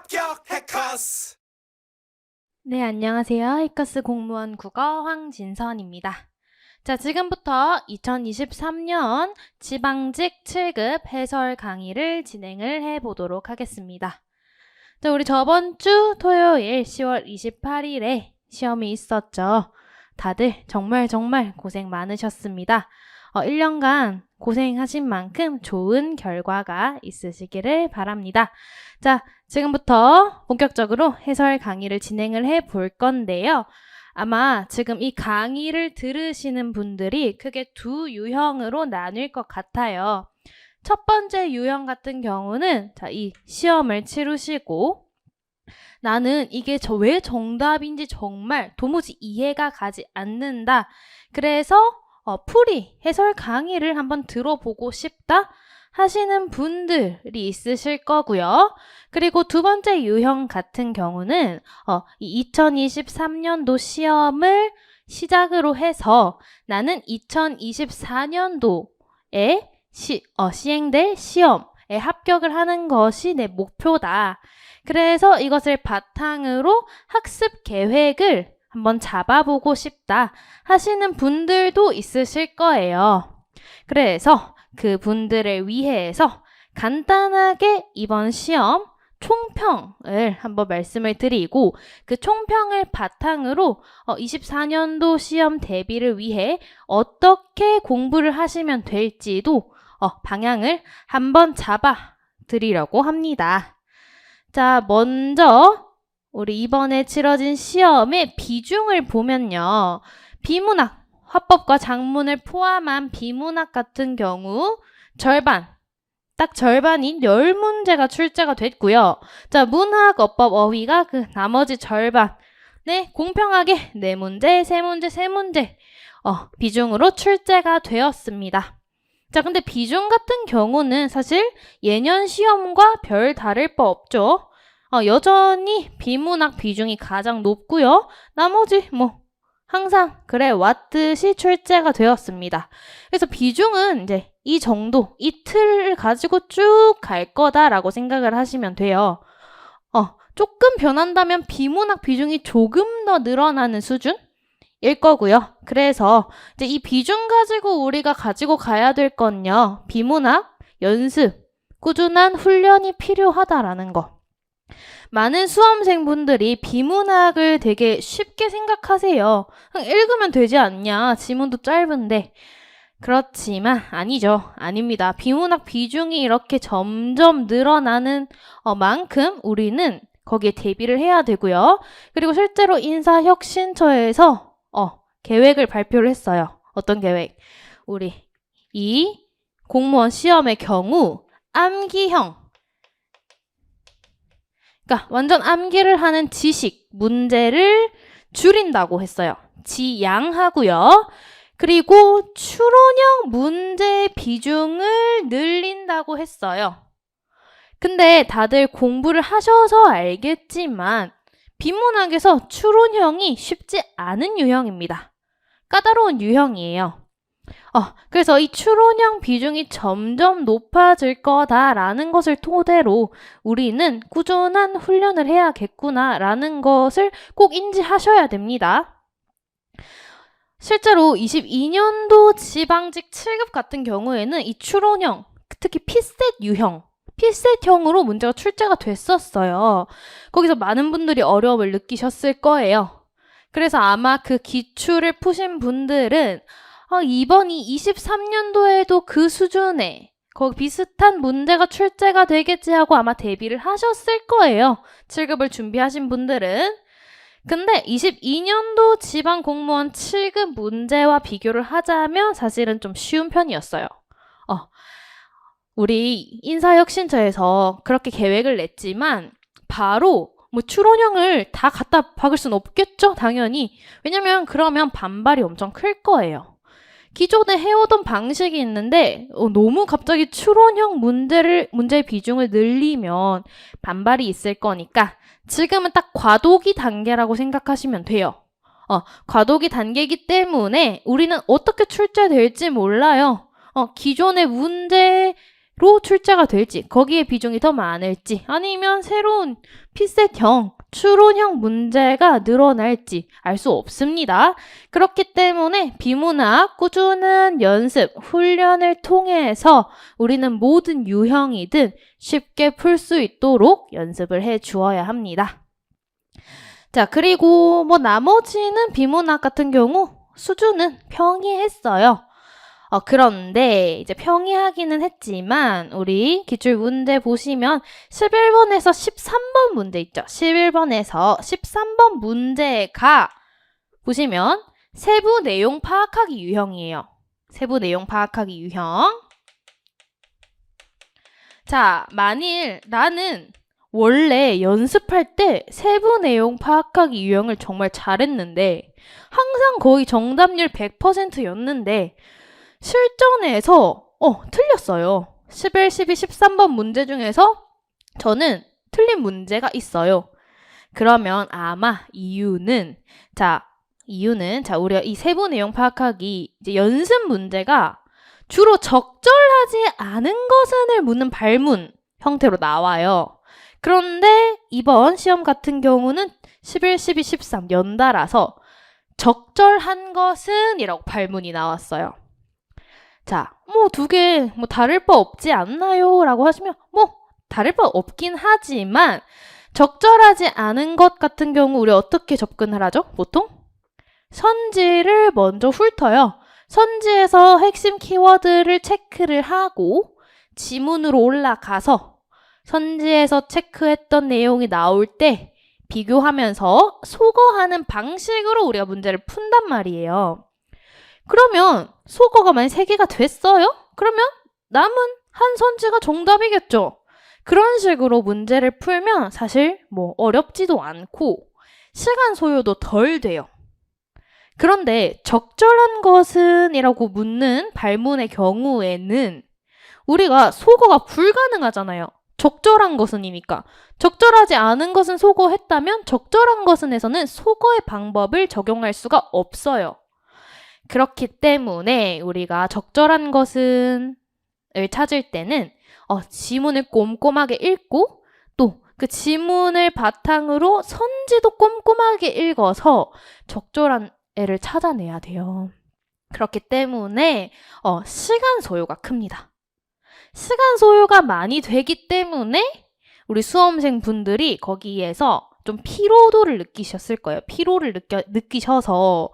합격 해커스. 네, 안녕하세요. 해커스 공무원 국어 황진선입니다. 자, 지금부터 2023년 지방직 7급 해설 강의를 진행을 해보도록 하겠습니다. 자, 우리 저번 주 토요일 10월 28일에 시험이 있었죠. 다들 정말 고생 많으셨습니다. 1년간 고생하신 만큼 좋은 결과가 있으시기를 바랍니다. 자, 지금부터 본격적으로 해설 강의를 진행을 해볼 건데요. 아마 지금 이 강의를 들으시는 분들이 크게 두 유형으로 나뉠 것 같아요. 첫 번째 유형 같은 경우는 자, 이 시험을 치르시고 나는 이게 왜 정답인지 정말 도무지 이해가 가지 않는다. 그래서 풀이 해설 강의를 한번 들어보고 싶다 하시는 분들이 있으실 거고요. 그리고 두 번째 유형 같은 경우는 이 2023년도 시험을 시작으로 해서 나는 2024년도에 시행될 시험에 합격을 하는 것이 내 목표다. 그래서 이것을 바탕으로 학습 계획을 한번 잡아보고 싶다 하시는 분들도 있으실 거예요. 그래서 그 분들을 위해서 간단하게 이번 시험 총평을 한번 말씀을 드리고 그 총평을 바탕으로 24년도 시험 대비를 위해 어떻게 공부를 하시면 될지도 방향을 한번 잡아 드리려고 합니다. 자, 먼저 우리 이번에 치러진 시험의 비중을 보면요. 비문학, 화법과 작문을 포함한 비문학 같은 경우 딱 절반인 10문제가 출제가 됐고요. 자, 문학, 어법, 어휘가 그 나머지 절반에 공평하게 4문제, 3문제, 3문제 비중으로 출제가 되었습니다. 자, 근데 비중 같은 경우는 사실 예년 시험과 별 다를 바 없죠. 여전히 비문학 비중이 가장 높고요. 나머지 항상 그래 왔듯이 출제가 되었습니다. 그래서 비중은 이제 이 정도, 이 틀을 가지고 쭉 갈 거다라고 생각을 하시면 돼요. 조금 변한다면 비문학 비중이 조금 더 늘어나는 수준일 거고요. 그래서 이제 이 비중 가지고 우리가 가지고 가야 될 건요. 비문학 연습, 꾸준한 훈련이 필요하다라는 거. 많은 수험생분들이 비문학을 되게 쉽게 생각하세요. 읽으면 되지 않냐? 지문도 짧은데. 그렇지만 아니죠. 아닙니다. 비문학 비중이 이렇게 점점 늘어나는 만큼 우리는 거기에 대비를 해야 되고요. 그리고 실제로 인사혁신처에서 계획을 발표를 했어요. 어떤 계획? 우리 이 공무원 시험의 경우 암기형, 그러니까 완전 암기를 하는 지식, 문제를 줄인다고 했어요. 지양하고요. 그리고 추론형 문제 비중을 늘린다고 했어요. 근데 다들 공부를 하셔서 알겠지만 비문학에서 추론형이 쉽지 않은 유형입니다. 까다로운 유형이에요. 그래서 이 추론형 비중이 점점 높아질 거다라는 것을 토대로 우리는 꾸준한 훈련을 해야겠구나라는 것을 꼭 인지하셔야 됩니다. 실제로 22년도 지방직 7급 같은 경우에는 이 추론형, 특히 피셋 유형, 피셋형으로 문제가 출제가 됐었어요. 거기서 많은 분들이 어려움을 느끼셨을 거예요. 그래서 아마 그 기출을 푸신 분들은 이번이 23년도에도 그 수준에 거기 비슷한 문제가 출제가 되겠지 하고 아마 대비를 하셨을 거예요. 7급을 준비하신 분들은. 근데 22년도 지방공무원 7급 문제와 비교를 하자면 사실은 좀 쉬운 편이었어요. 우리 인사혁신처에서 그렇게 계획을 냈지만 바로 추론형을 다 갖다 박을 순 없겠죠, 당연히. 왜냐면 그러면 반발이 엄청 클 거예요. 기존에 해오던 방식이 있는데 너무 갑자기 추론형 문제의 비중을 늘리면 반발이 있을 거니까 지금은 딱 과도기 단계라고 생각하시면 돼요. 과도기 단계이기 때문에 우리는 어떻게 출제될지 몰라요. 기존의 문제 출제가 될지, 거기에 비중이 더 많을지, 아니면 새로운 피셋형, 추론형 문제가 늘어날지 알 수 없습니다. 그렇기 때문에 비문학 꾸준한 연습, 훈련을 통해서 우리는 모든 유형이든 쉽게 풀 수 있도록 연습을 해 주어야 합니다. 자, 그리고 나머지는 비문학 같은 경우 수준은 평이했어요. 그런데 이제 평이하기는 했지만 우리 기출 문제 보시면 11번에서 13번 문제 있죠. 11번에서 13번 문제가 보시면 세부 내용 파악하기 유형이에요. 세부 내용 파악하기 유형. 자, 만일 나는 원래 연습할 때 세부 내용 파악하기 유형을 정말 잘했는데 항상 거의 정답률 100%였는데 실전에서 틀렸어요. 11, 12, 13번 문제 중에서 저는 틀린 문제가 있어요. 그러면 아마 이유는 우리가 이 세부 내용 파악하기 이제 연습 문제가 주로 적절하지 않은 것을 묻는 발문 형태로 나와요. 그런데 이번 시험 같은 경우는 11, 12, 13 연달아서 적절한 것은 이라고 발문이 나왔어요. 자, 두 개 다를 바 없지 않나요? 라고 하시면 다를 바 없긴 하지만 적절하지 않은 것 같은 경우 우리 어떻게 접근을 하죠? 보통 선지를 먼저 훑어요. 선지에서 핵심 키워드를 체크를 하고 지문으로 올라가서 선지에서 체크했던 내용이 나올 때 비교하면서 소거하는 방식으로 우리가 문제를 푼단 말이에요. 그러면 소거가 만약 3개가 됐어요? 그러면 남은 한 선지가 정답이겠죠. 그런 식으로 문제를 풀면 사실 어렵지도 않고 시간 소요도 덜 돼요. 그런데 적절한 것은 이라고 묻는 발문의 경우에는 우리가 소거가 불가능하잖아요. 적절한 것은이니까. 적절하지 않은 것은 소거했다면 적절한 것은에서는 소거의 방법을 적용할 수가 없어요. 그렇기 때문에 우리가 적절한 것은을 찾을 때는 지문을 꼼꼼하게 읽고 또 그 지문을 바탕으로 선지도 꼼꼼하게 읽어서 적절한 애를 찾아내야 돼요. 그렇기 때문에 시간 소요가 큽니다. 시간 소요가 많이 되기 때문에 우리 수험생 분들이 거기에서 좀 피로도를 느끼셨을 거예요. 피로를 느끼셔서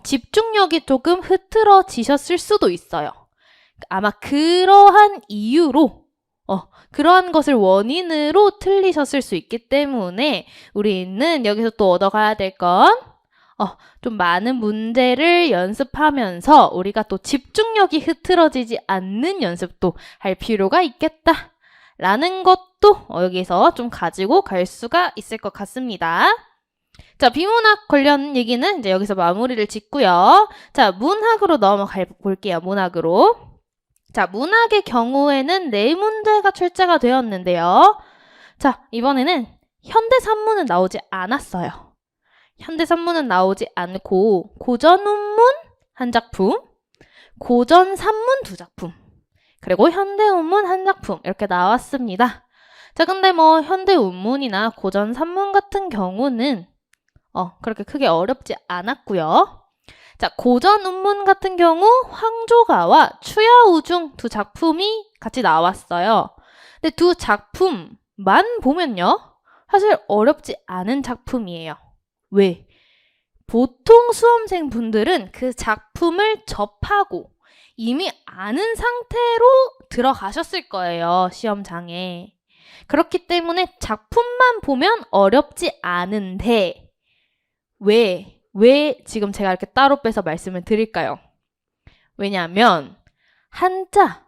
집중력이 조금 흐트러지셨을 수도 있어요. 아마 그러한 이유로 그러한 것을 원인으로 틀리셨을 수 있기 때문에 우리는 여기서 또 얻어가야 될 건 좀 많은 문제를 연습하면서 우리가 또 집중력이 흐트러지지 않는 연습도 할 필요가 있겠다. 라는 것도 여기서 좀 가지고 갈 수가 있을 것 같습니다. 자, 비문학 관련 얘기는 이제 여기서 마무리를 짓고요. 자, 문학으로 넘어가 볼게요. 문학으로. 자, 문학의 경우에는 4문제가 출제가 되었는데요. 자, 이번에는 현대산문은 나오지 않았어요. 현대산문은 나오지 않고 고전운문 한 작품, 고전산문 2작품, 그리고 현대운문 한 작품 이렇게 나왔습니다. 자, 근데 현대운문이나 고전산문 같은 경우는 그렇게 크게 어렵지 않았고요. 자, 고전운문 같은 경우 황조가와 추야우중 2작품이 같이 나왔어요. 근데 2작품만 보면요. 사실 어렵지 않은 작품이에요. 왜? 보통 수험생 분들은 그 작품을 접하고 이미 아는 상태로 들어가셨을 거예요. 시험장에. 그렇기 때문에 작품만 보면 어렵지 않은데 왜 지금 제가 이렇게 따로 빼서 말씀을 드릴까요? 왜냐하면 한자와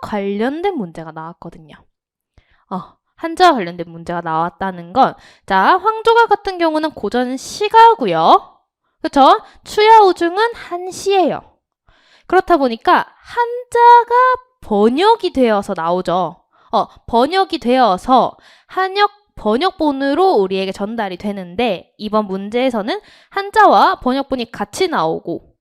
관련된 문제가 나왔거든요. 한자와 관련된 문제가 나왔다는 건 자, 황조가 같은 경우는 고전 시가고요. 그렇죠? 추야우중은 한시예요. 그렇다 보니까 한자가 번역이 되어서 나오죠. 번역이 되어서 번역본으로 우리에게 전달이 되는데 이번 문제에서는 한자와 번역본이 같이 나오고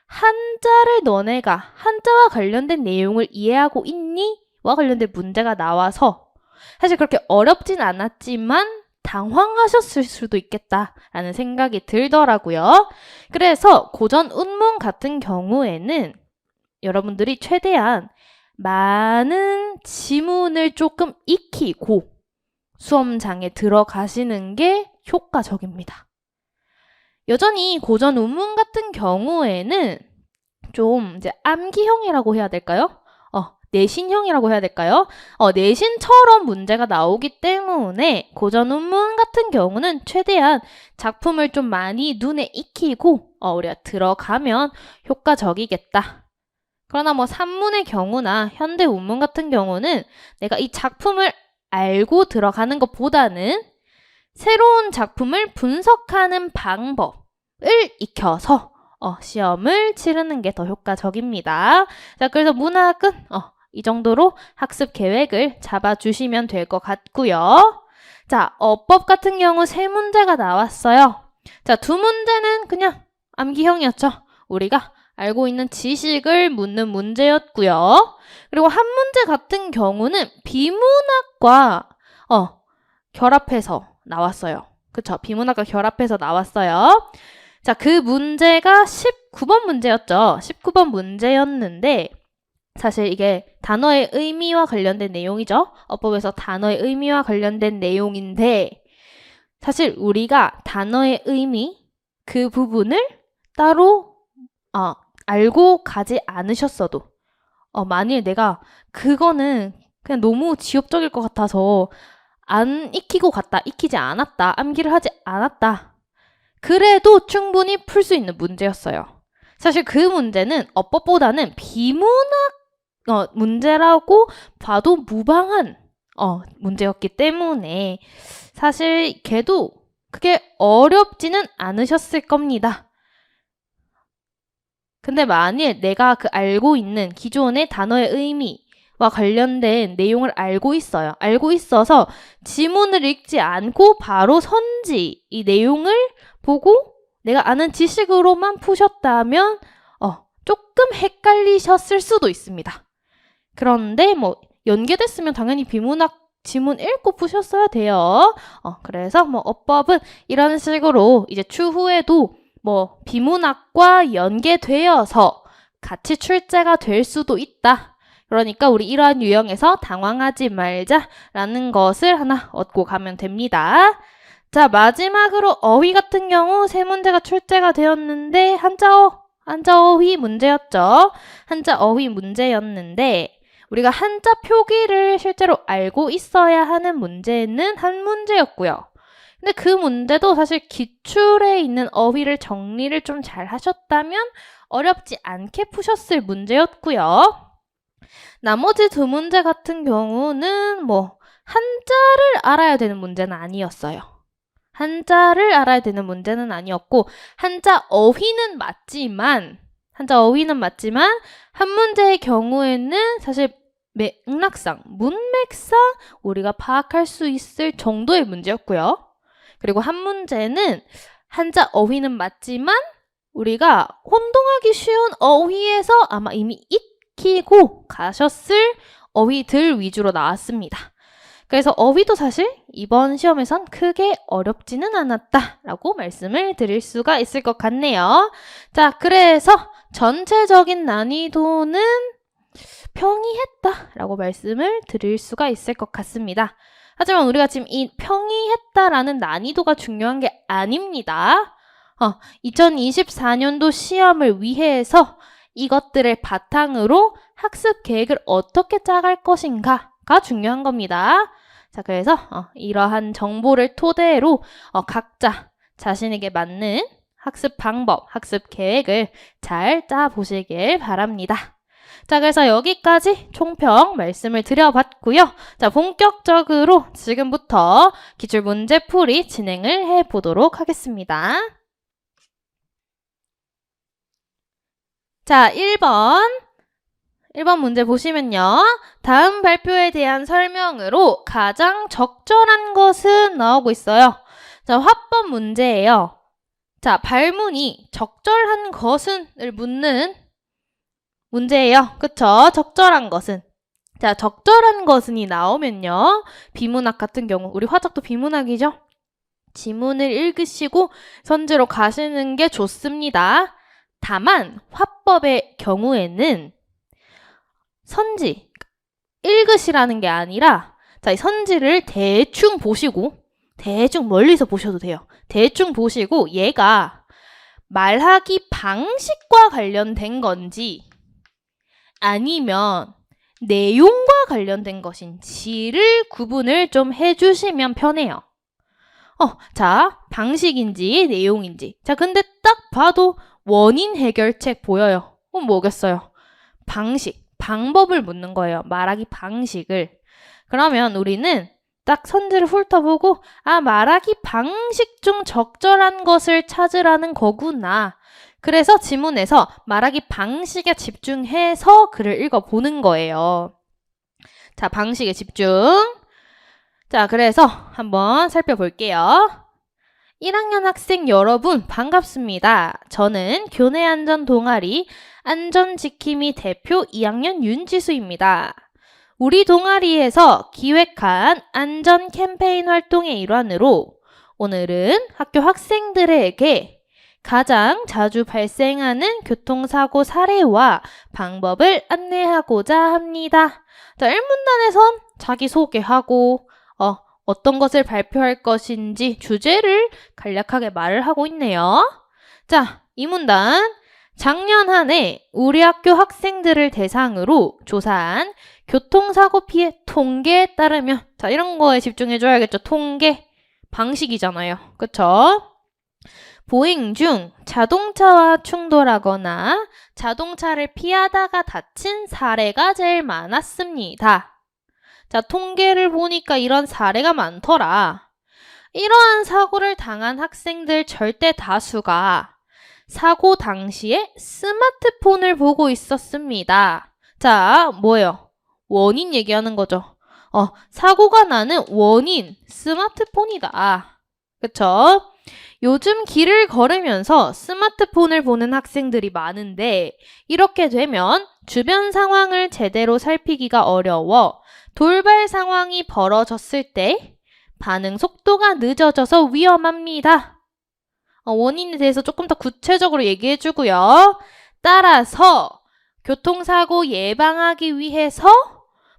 한자를 너네가 한자와 관련된 내용을 이해하고 있니? 와 관련된 문제가 나와서 사실 그렇게 어렵진 않았지만 당황하셨을 수도 있겠다라는 생각이 들더라고요. 그래서 고전 운문 같은 경우에는 여러분들이 최대한 많은 지문을 조금 익히고 수험장에 들어가시는 게 효과적입니다. 여전히 고전 운문 같은 경우에는 좀 이제 암기형이라고 해야 될까요? 내신형이라고 해야 될까요? 내신처럼 문제가 나오기 때문에 고전 운문 같은 경우는 최대한 작품을 좀 많이 눈에 익히고 우리가 들어가면 효과적이겠다. 그러나 뭐 산문의 경우나 현대 운문 같은 경우는 내가 이 작품을 알고 들어가는 것보다는 새로운 작품을 분석하는 방법을 익혀서 시험을 치르는 게 더 효과적입니다. 자, 그래서 문학은 이 정도로 학습 계획을 잡아주시면 될 것 같고요. 자, 어법 같은 경우 3문제가 나왔어요. 자, 2문제는 그냥 암기형이었죠. 우리가 알고 있는 지식을 묻는 문제였고요. 그리고 한 문제 같은 경우는 비문학과 결합해서 나왔어요. 그쵸? 비문학과 결합해서 나왔어요. 자, 그 문제가 19번 문제였죠. 19번 문제였는데 사실 이게 단어의 의미와 관련된 내용이죠. 어법에서 단어의 의미와 관련된 내용인데 사실 우리가 단어의 의미 그 부분을 따로 알고 가지 않으셨어도 만일 내가 그거는 그냥 너무 지엽적일 것 같아서 안 익히고 갔다, 익히지 않았다, 암기를 하지 않았다. 그래도 충분히 풀 수 있는 문제였어요. 사실 그 문제는 어법보다는 비문학 문제라고 봐도 무방한 문제였기 때문에 사실 걔도 그게 어렵지는 않으셨을 겁니다. 근데 만일 내가 그 알고 있는 기존의 단어의 의미와 관련된 내용을 알고 있어요. 알고 있어서 지문을 읽지 않고 바로 선지 이 내용을 보고 내가 아는 지식으로만 푸셨다면 조금 헷갈리셨을 수도 있습니다. 그런데 뭐 연계됐으면 당연히 비문학 지문 읽고 푸셨어야 돼요. 그래서 뭐 어법은 이런 식으로 이제 추후에도 뭐 비문학과 연계되어서 같이 출제가 될 수도 있다. 그러니까 우리 이러한 유형에서 당황하지 말자라는 것을 하나 얻고 가면 됩니다. 자, 마지막으로 어휘 같은 경우 3문제가 출제가 되었는데 한자 어휘 문제였죠. 한자 어휘 문제였는데 우리가 한자 표기를 실제로 알고 있어야 하는 문제는 한 문제였고요. 근데 그 문제도 사실 기출에 있는 어휘를 정리를 좀 잘 하셨다면 어렵지 않게 푸셨을 문제였고요. 나머지 2문제 같은 경우는 뭐 한자를 알아야 되는 문제는 아니었어요. 한자를 알아야 되는 문제는 아니었고 한자 어휘는 맞지만 한 문제의 경우에는 사실 맥락상, 문맥상 우리가 파악할 수 있을 정도의 문제였고요. 그리고 한 문제는 한자 어휘는 맞지만 우리가 혼동하기 쉬운 어휘에서 아마 이미 익히고 가셨을 어휘들 위주로 나왔습니다. 그래서 어휘도 사실 이번 시험에선 크게 어렵지는 않았다라고 말씀을 드릴 수가 있을 것 같네요. 자, 그래서 전체적인 난이도는 평이했다라고 말씀을 드릴 수가 있을 것 같습니다. 하지만 우리가 지금 이 평이했다라는 난이도가 중요한 게 아닙니다. 2024년도 시험을 위해서 이것들을 바탕으로 학습 계획을 어떻게 짜갈 것인가가 중요한 겁니다. 자, 그래서 이러한 정보를 토대로 각자 자신에게 맞는 학습 방법, 학습 계획을 잘 짜보시길 바랍니다. 자, 그래서 여기까지 총평 말씀을 드려봤고요. 자, 본격적으로 지금부터 기출문제풀이 진행을 해보도록 하겠습니다. 자, 1번 문제 보시면요. 다음 발표에 대한 설명으로 가장 적절한 것은 나오고 있어요. 자, 화법 문제예요. 자, 발문이 적절한 것은을 묻는 문제예요. 그쵸? 적절한 것은. 자, 적절한 것은이 나오면요. 비문학 같은 경우, 우리 화작도 비문학이죠? 지문을 읽으시고 선지로 가시는 게 좋습니다. 다만 화법의 경우에는 선지, 읽으시라는 게 아니라 자, 이 선지를 대충 보시고 대충 멀리서 보셔도 돼요. 대충 보시고 얘가 말하기 방식과 관련된 건지 아니면 내용과 관련된 것인지를 구분을 좀 해주시면 편해요. 자, 방식인지 내용인지. 자, 근데 딱 봐도 원인 해결책 보여요. 뭐겠어요? 방식, 방법을 묻는 거예요. 말하기 방식을. 그러면 우리는 딱 선지를 훑어보고 말하기 방식 중 적절한 것을 찾으라는 거구나. 그래서 지문에서 말하기 방식에 집중해서 글을 읽어보는 거예요. 자, 방식에 집중. 자, 그래서 한번 살펴볼게요. 1학년 학생 여러분 반갑습니다. 저는 교내안전 동아리 안전지킴이 대표 2학년 윤지수입니다. 우리 동아리에서 기획한 안전 캠페인 활동의 일환으로 오늘은 학교 학생들에게 가장 자주 발생하는 교통사고 사례와 방법을 안내하고자 합니다. 자, 1문단에선 자기소개하고 어떤 것을 발표할 것인지 주제를 간략하게 말을 하고 있네요. 자, 2문단. 작년 한 해 우리 학교 학생들을 대상으로 조사한 교통사고 피해 통계에 따르면 자, 이런 거에 집중해줘야겠죠. 통계. 방식이잖아요. 그쵸? 보행 중 자동차와 충돌하거나 자동차를 피하다가 다친 사례가 제일 많았습니다. 자, 통계를 보니까 이런 사례가 많더라. 이러한 사고를 당한 학생들 절대 다수가 사고 당시에 스마트폰을 보고 있었습니다. 자, 뭐예요? 원인 얘기하는 거죠. 사고가 나는 원인, 스마트폰이다. 그쵸? 요즘 길을 걸으면서 스마트폰을 보는 학생들이 많은데 이렇게 되면 주변 상황을 제대로 살피기가 어려워 돌발 상황이 벌어졌을 때 반응 속도가 늦어져서 위험합니다. 원인에 대해서 조금 더 구체적으로 얘기해 주고요. 따라서 교통사고 예방하기 위해서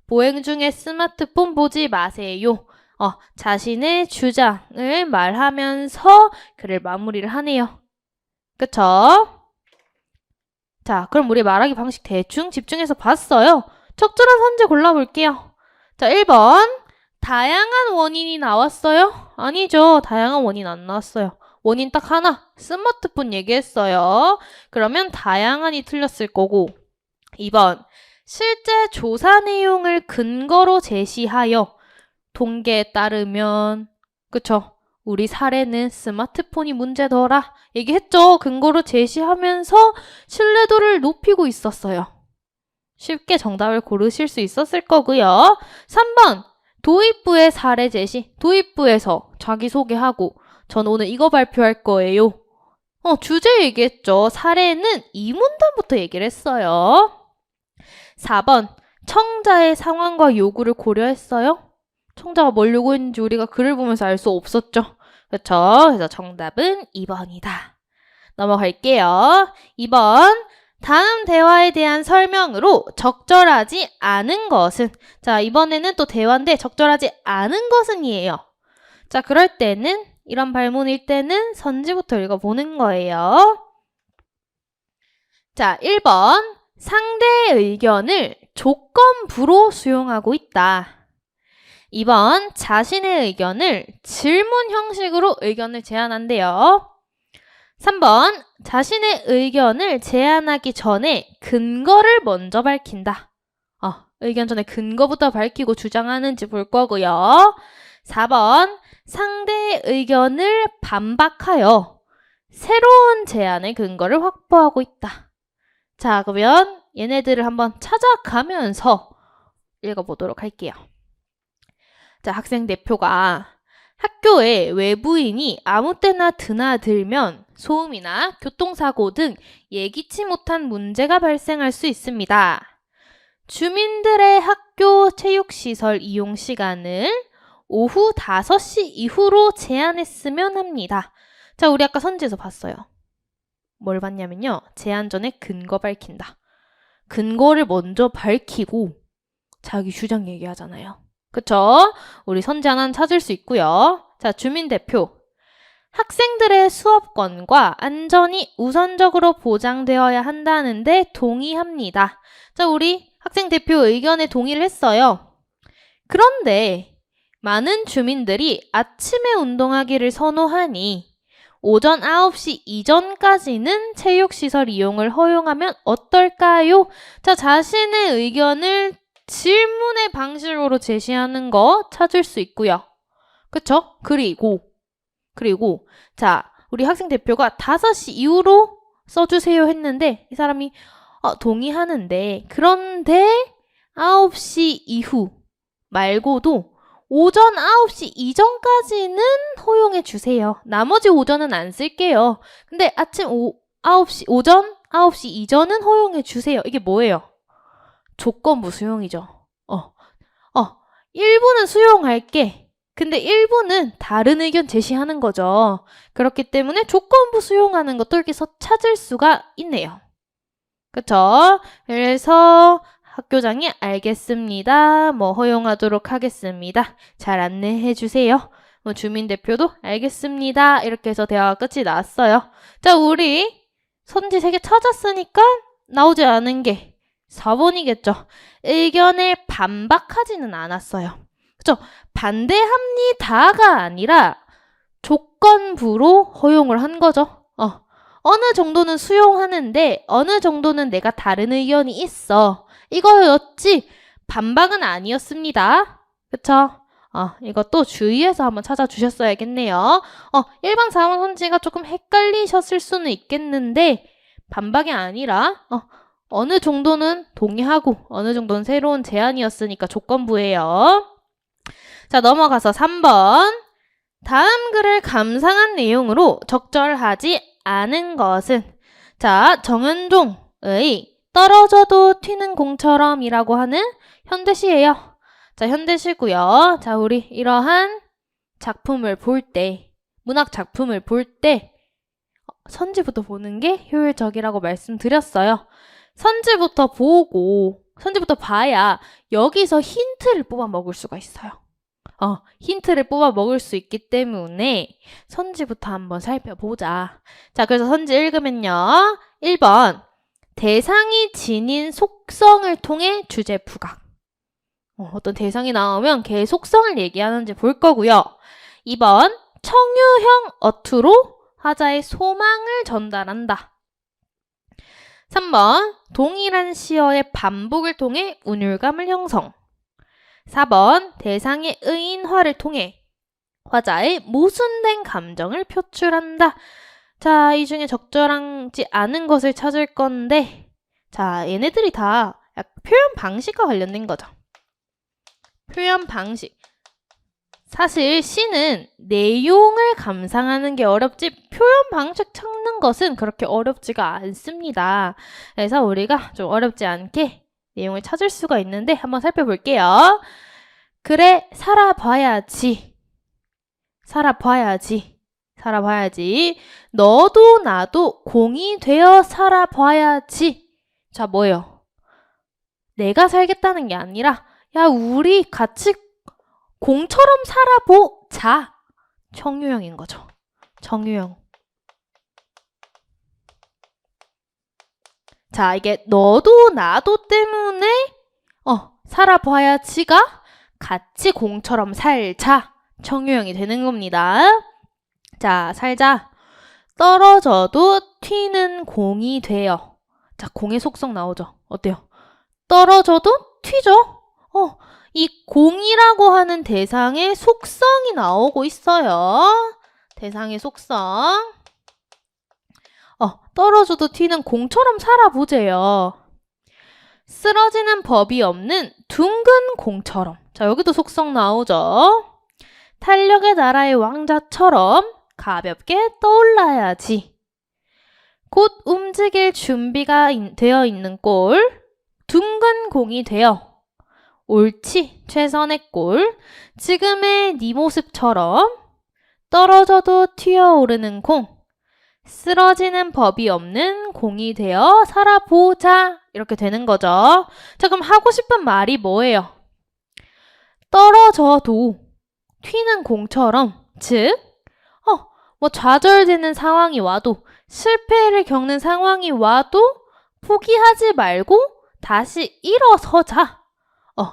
보행 중에 스마트폰 보지 마세요. 자신의 주장을 말하면서 글을 마무리를 하네요. 그쵸? 자, 그럼 우리 말하기 방식 대충 집중해서 봤어요. 적절한 선지 골라볼게요. 자, 1번. 다양한 원인이 나왔어요? 아니죠. 다양한 원인 안 나왔어요. 원인 딱 하나. 스마트폰 얘기했어요. 그러면 다양한이 틀렸을 거고. 2번. 실제 조사 내용을 근거로 제시하여 통계에 따르면 그쵸? 우리 사례는 스마트폰이 문제더라. 얘기했죠. 근거로 제시하면서 신뢰도를 높이고 있었어요. 쉽게 정답을 고르실 수 있었을 거고요. 3번. 도입부의 사례 제시. 도입부에서 자기소개하고 전 오늘 이거 발표할 거예요. 주제 얘기했죠. 사례는 2문단부터 얘기를 했어요. 4번. 청자의 상황과 요구를 고려했어요? 청자가 뭘 요구했는지 우리가 글을 보면서 알 수 없었죠. 그렇죠? 그래서 정답은 2번이다. 넘어갈게요. 2번. 다음 대화에 대한 설명으로 적절하지 않은 것은 자, 이번에는 또 대화인데 적절하지 않은 것은이에요. 자, 그럴 때는 이런 발문일 때는 선지부터 읽어보는 거예요. 자, 1번. 상대의 의견을 조건부로 수용하고 있다. 2번. 자신의 의견을 질문 형식으로 의견을 제안한대요. 3번. 자신의 의견을 제안하기 전에 근거를 먼저 밝힌다. 의견 전에 근거부터 밝히고 주장하는지 볼 거고요. 4번. 상대의 의견을 반박하여 새로운 제안의 근거를 확보하고 있다. 자, 그러면 얘네들을 한번 찾아가면서 읽어보도록 할게요. 자, 학생 대표가 학교에 외부인이 아무 때나 드나들면 소음이나 교통사고 등 예기치 못한 문제가 발생할 수 있습니다. 주민들의 학교 체육시설 이용 시간을 오후 5시 이후로 제한했으면 합니다. 자, 우리 아까 선지에서 봤어요. 뭘 봤냐면요. 제한 전에 근거 밝힌다. 근거를 먼저 밝히고 자기 주장 얘기하잖아요. 그쵸? 우리 선지 하나는 찾을 수 있고요. 자, 주민대표. 학생들의 수업권과 안전이 우선적으로 보장되어야 한다는데 동의합니다. 자, 우리 학생 대표 의견에 동의를 했어요. 그런데 많은 주민들이 아침에 운동하기를 선호하니 오전 9시 이전까지는 체육시설 이용을 허용하면 어떨까요? 자, 자신의 의견을 질문의 방식으로 제시하는 거 찾을 수 있고요. 그쵸? 그리고 자, 우리 학생 대표가 5시 이후로 써주세요 했는데 이 사람이 동의하는데 그런데 9시 이후 말고도 오전 9시 이전까지는 허용해 주세요. 나머지 오전은 안 쓸게요. 근데 오전 9시 이전은 허용해 주세요. 이게 뭐예요? 조건부 수용이죠. 일부는 수용할게. 근데 일부는 다른 의견 제시하는 거죠. 그렇기 때문에 조건부 수용하는 것도 이렇게 찾을 수가 있네요. 그쵸? 그래서 학교장이 알겠습니다. 허용하도록 하겠습니다. 잘 안내해 주세요. 주민대표도 알겠습니다. 이렇게 해서 대화가 끝이 났어요. 자, 우리 선지 3개 찾았으니까 나오지 않은 게 4번이겠죠. 의견을 반박하지는 않았어요. 그쵸? 반대합니다가 아니라 조건부로 허용을 한 거죠. 어느 정도는 수용하는데 어느 정도는 내가 다른 의견이 있어. 이거였지 반박은 아니었습니다. 그쵸? 이것도 주의해서 한번 찾아주셨어야겠네요. 1번, 4번 선지가 조금 헷갈리셨을 수는 있겠는데 반박이 아니라 어느 정도는 동의하고 어느 정도는 새로운 제안이었으니까 조건부예요. 자, 넘어가서 3번. 다음 글을 감상한 내용으로 적절하지 않은 것은 자, 정은종의 떨어져도 튀는 공처럼 이라고 하는 현대시예요. 자, 현대시고요. 자, 우리 이러한 작품을 볼 때, 문학 작품을 볼 때 선지부터 보는 게 효율적이라고 말씀드렸어요. 선지부터 봐야 여기서 힌트를 뽑아 먹을 수가 있어요. 힌트를 뽑아 먹을 수 있기 때문에 선지부터 한번 살펴보자. 자, 그래서 선지 읽으면요. 1번, 대상이 지닌 속성을 통해 주제 부각. 어떤 대상이 나오면 걔의 속성을 얘기하는지 볼 거고요. 2번, 청유형 어투로 화자의 소망을 전달한다. 3번, 동일한 시어의 반복을 통해 운율감을 형성. 4번, 대상의 의인화를 통해 화자의 모순된 감정을 표출한다. 자, 이 중에 적절하지 않은 것을 찾을 건데 자, 얘네들이 다 표현 방식과 관련된 거죠. 표현 방식. 사실 시는 내용을 감상하는 게 어렵지 표현 방식 찾는 것은 그렇게 어렵지가 않습니다. 그래서 우리가 좀 어렵지 않게 내용을 찾을 수가 있는데 한번 살펴볼게요. 그래, 살아봐야지. 너도 나도 공이 되어 살아봐야지. 자, 뭐예요? 내가 살겠다는 게 아니라 야, 우리 같이 공처럼 살아보자. 청유형인 거죠. 청유형. 자, 이게 너도 나도 때문에 살아봐야지가 같이 공처럼 살자. 청유형이 되는 겁니다. 자, 살자. 떨어져도 튀는 공이 되어. 자, 공의 속성 나오죠. 어때요? 떨어져도 튀죠? 이 공이라고 하는 대상의 속성이 나오고 있어요. 대상의 속성. 떨어져도 튀는 공처럼 살아보재요. 쓰러지는 법이 없는 둥근 공처럼. 자, 여기도 속성 나오죠. 탄력의 나라의 왕자처럼 가볍게 떠올라야지. 곧 움직일 준비가 되어 있는 골, 둥근 공이 되어 옳지, 최선의 골. 지금의 네 모습처럼 떨어져도 튀어오르는 공, 쓰러지는 법이 없는 공이 되어 살아보자. 이렇게 되는 거죠. 자, 그럼 하고 싶은 말이 뭐예요? 떨어져도 튀는 공처럼, 즉, 좌절되는 상황이 와도, 실패를 겪는 상황이 와도 포기하지 말고 다시 일어서자.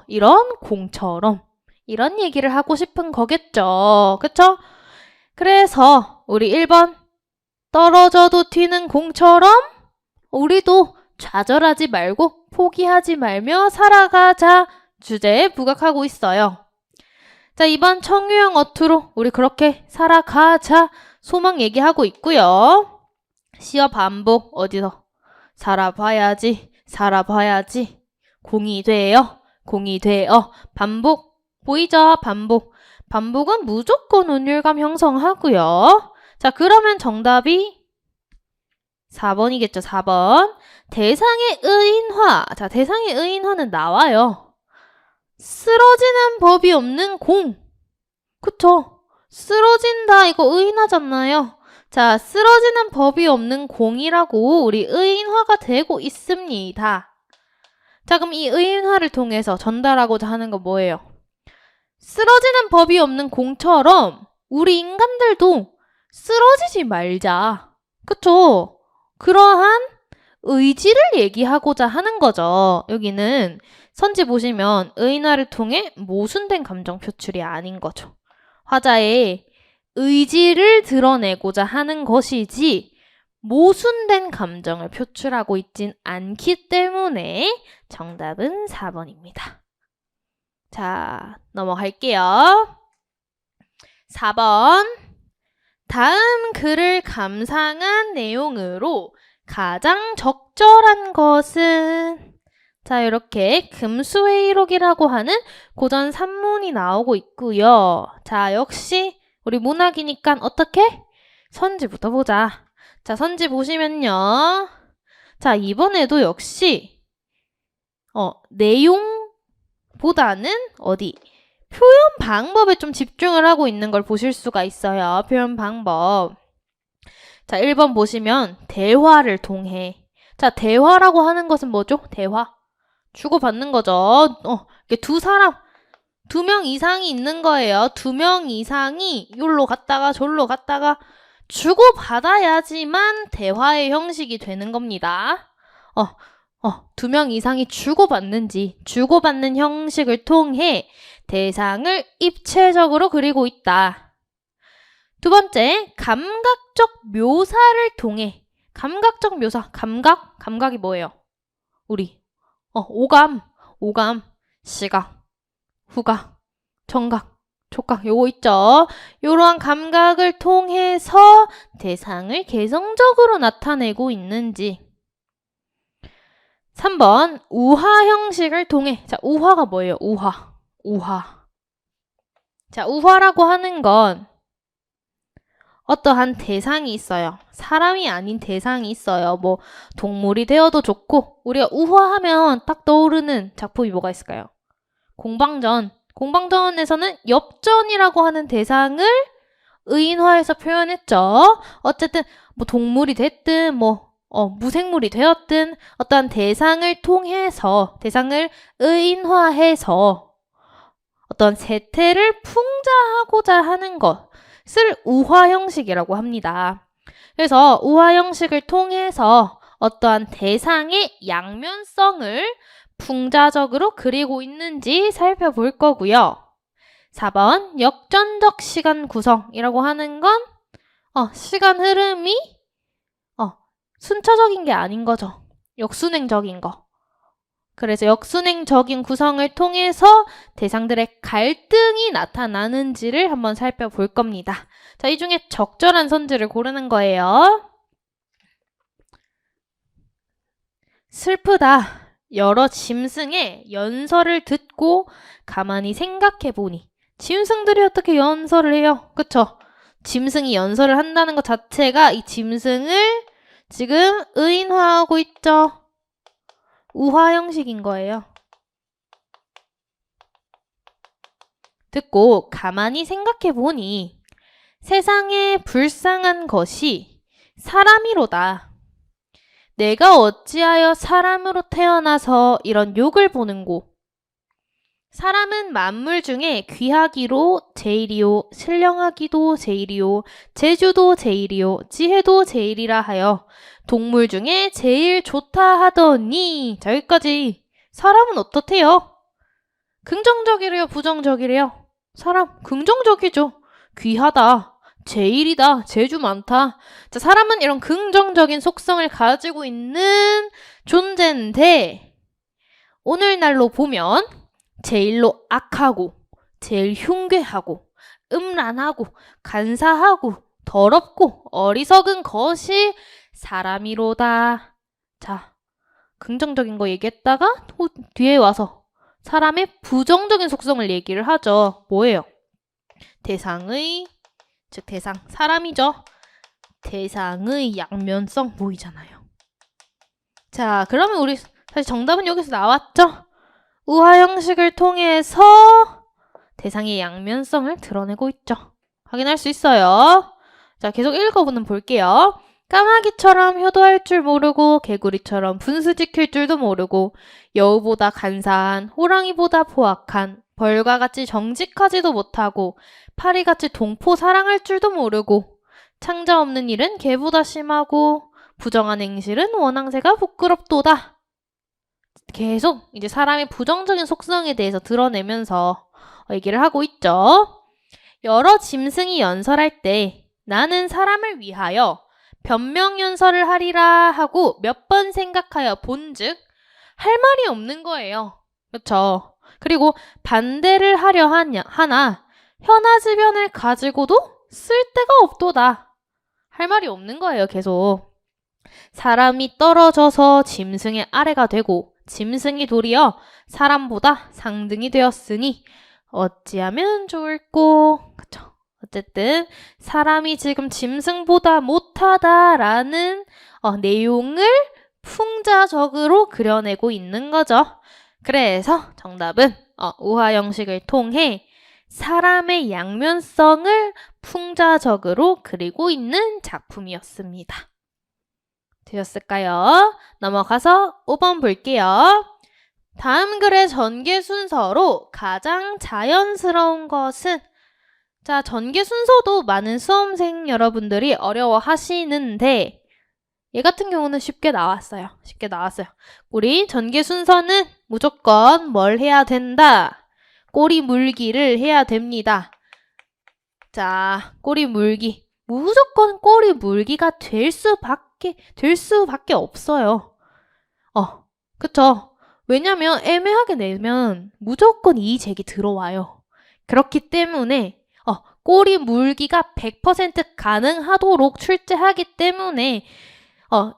이런 공처럼, 이런 얘기를 하고 싶은 거겠죠. 그쵸? 그래서 우리 1번, 떨어져도 튀는 공처럼 우리도 좌절하지 말고 포기하지 말며 살아가자 주제에 부각하고 있어요. 자, 2번 청유형 어투로 우리 그렇게 살아가자 소망 얘기하고 있고요. 시어 반복 어디서? 살아봐야지, 살아봐야지. 공이 되어, 공이 되어. 반복 보이죠? 반복. 반복은 무조건 운율감 형성하고요. 자, 그러면 정답이 4번이겠죠, 4번. 대상의 의인화. 자, 대상의 의인화는 나와요. 쓰러지는 법이 없는 공. 그쵸? 쓰러진다, 이거 의인화잖아요. 자, 쓰러지는 법이 없는 공이라고 우리 의인화가 되고 있습니다. 자, 그럼 이 의인화를 통해서 전달하고자 하는 거 뭐예요? 쓰러지는 법이 없는 공처럼 우리 인간들도 쓰러지지 말자. 그쵸? 그러한 의지를 얘기하고자 하는 거죠. 여기는 선지 보시면 의인화를 통해 모순된 감정 표출이 아닌 거죠. 화자의 의지를 드러내고자 하는 것이지 모순된 감정을 표출하고 있진 않기 때문에 정답은 4번입니다. 자, 넘어갈게요. 4번. 다음 글을 감상한 내용으로 가장 적절한 것은? 자, 이렇게 금수회의록이라고 하는 고전 산문이 나오고 있고요. 자, 역시 우리 문학이니까 어떻게? 선지부터 보자. 자, 선지 보시면요. 자, 이번에도 역시 내용보다는 어디? 표현 방법에 좀 집중을 하고 있는 걸 보실 수가 있어요. 표현 방법. 자, 1번 보시면 대화를 통해. 자, 대화라고 하는 것은 뭐죠? 대화. 주고받는 거죠. 이게 두 명 이상이 있는 거예요. 2명 이상이 요로 갔다가 절로 갔다가 주고받아야지만 대화의 형식이 되는 겁니다. 2명 이상이 주고받는 형식을 통해 대상을 입체적으로 그리고 있다. 두 번째, 감각적 묘사를 통해. 감각적 묘사, 감각이 뭐예요? 우리 오감, 시각, 후각, 청각, 촉각 요거 있죠? 요러한 감각을 통해서 대상을 개성적으로 나타내고 있는지. 3번, 우화 형식을 통해. 자, 우화가 뭐예요? 우화. 자, 우화라고 하는 건 어떠한 대상이 있어요. 사람이 아닌 대상이 있어요. 뭐 동물이 되어도 좋고 우리가 우화하면 딱 떠오르는 작품이 뭐가 있을까요? 공방전. 공방전에서는 엽전이라고 하는 대상을 의인화해서 표현했죠. 어쨌든 뭐 동물이 됐든 무생물이 되었든 어떠한 대상을 통해서 대상을 의인화해서 어떤 세태를 풍자하고자 하는 것을 우화 형식이라고 합니다. 그래서 우화 형식을 통해서 어떠한 대상의 양면성을 풍자적으로 그리고 있는지 살펴볼 거고요. 4번, 역전적 시간 구성이라고 하는 건 시간 흐름이 순차적인 게 아닌 거죠. 역순행적인 거. 그래서 역순행적인 구성을 통해서 대상들의 갈등이 나타나는지를 한번 살펴볼 겁니다. 자, 이 중에 적절한 선지를 고르는 거예요. 슬프다. 여러 짐승의 연설을 듣고 가만히 생각해 보니. 짐승들이 어떻게 연설을 해요? 그쵸? 짐승이 연설을 한다는 것 자체가 이 짐승을 지금 의인화하고 있죠. 우화 형식인 거예요. 듣고 가만히 생각해 보니 세상에 불쌍한 것이 사람이로다. 내가 어찌하여 사람으로 태어나서 이런 욕을 보는고. 사람은 만물 중에 귀하기로 제일이요, 신령하기도 제일이요, 재주도 제일이요, 지혜도 제일이라 하여 동물 중에 제일 좋다 하더니. 자, 여기까지. 사람은 어떻대요? 긍정적이래요, 부정적이래요? 사람 긍정적이죠. 귀하다, 제일이다, 재주 많다. 자, 사람은 이런 긍정적인 속성을 가지고 있는 존재인데 오늘날로 보면 제일로 악하고 제일 흉괴하고 음란하고 간사하고 더럽고 어리석은 것이 사람이로다. 자, 긍정적인 거 얘기했다가 뒤에 와서 사람의 부정적인 속성을 얘기를 하죠. 뭐예요? 대상의, 즉 대상, 사람이죠. 대상의 양면성 보이잖아요. 자, 그러면 우리 사실 정답은 여기서 나왔죠? 우화 형식을 통해서 대상의 양면성을 드러내고 있죠. 확인할 수 있어요. 자, 계속 읽어보는 볼게요. 까마귀처럼 효도할 줄 모르고 개구리처럼 분수 지킬 줄도 모르고 여우보다 간사한 호랑이보다 포악한 벌과 같이 정직하지도 못하고 파리같이 동포 사랑할 줄도 모르고 창자 없는 일은 개보다 심하고 부정한 행실은 원앙새가 부끄럽도다. 계속 이제 사람의 부정적인 속성에 대해서 드러내면서 얘기를 하고 있죠. 여러 짐승이 연설할 때 나는 사람을 위하여 변명 연설을 하리라 하고 몇 번 생각하여 본즉 할 말이 없는 거예요. 그렇죠? 그리고 반대를 하려 하나 현아지변을 가지고도 쓸데가 없도다. 할 말이 없는 거예요. 계속. 사람이 떨어져서 짐승의 아래가 되고 짐승이 도리어 사람보다 상등이 되었으니 어찌하면 좋을꼬. 그쵸? 어쨌든 사람이 지금 짐승보다 못하다라는 내용을 풍자적으로 그려내고 있는 거죠. 그래서 정답은 우화 형식을 통해 사람의 양면성을 풍자적으로 그리고 있는 작품이었습니다. 되셨을까요? 넘어가서 5번 볼게요. 다음 글의 전개 순서로 가장 자연스러운 것은. 자, 전개 순서도 많은 수험생 여러분들이 어려워하시는데 얘 같은 경우는 쉽게 나왔어요. 쉽게 나왔어요. 우리 전개 순서는 무조건 뭘 해야 된다? 꼬리 물기를 해야 됩니다. 자, 꼬리 물기. 무조건 꼬리 물기가 될 수밖에 없어요. 그쵸? 왜냐면 애매하게 내면 무조건 이의제기 들어와요. 그렇기 때문에 꼬리 물기가 100% 가능하도록 출제하기 때문에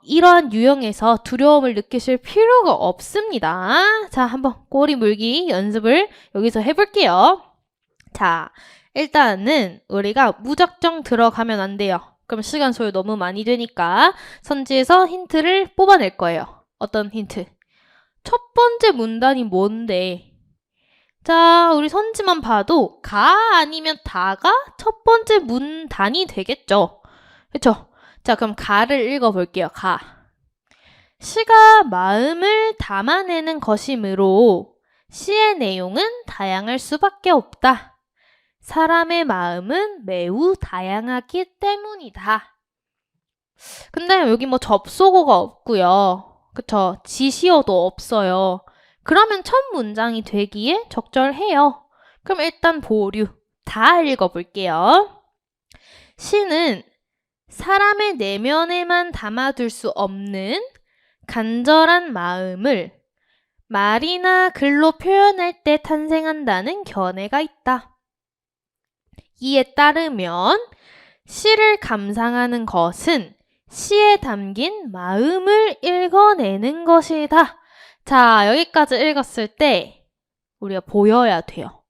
이러한 유형에서 두려움을 느끼실 필요가 없습니다. 자, 한번 꼬리 물기 연습을 여기서 해볼게요. 자, 일단은 우리가 무작정 들어가면 안 돼요. 그럼 시간 소요 너무 많이 되니까 선지에서 힌트를 뽑아낼 거예요. 어떤 힌트? 첫 번째 문단이 뭔데? 자, 우리 선지만 봐도 가 아니면 다가 첫 번째 문단이 되겠죠. 그쵸? 자, 그럼 가를 읽어볼게요. 가. 시가 마음을 담아내는 것이므로 시의 내용은 다양할 수밖에 없다. 사람의 마음은 매우 다양하기 때문이다. 근데 여기 뭐 접속어가 없고요. 그쵸? 지시어도 없어요. 그러면 첫 문장이 되기에 적절해요. 그럼 일단 보류. 다 읽어볼게요. 시는 사람의 내면에만 담아둘 수 없는 간절한 마음을 말이나 글로 표현할 때 탄생한다는 견해가 있다. 이에 따르면 시를 감상하는 것은 시에 담긴 마음을 읽어내는 것이다. 자, 여기까지 읽었을 때 우리가 보여야 돼요.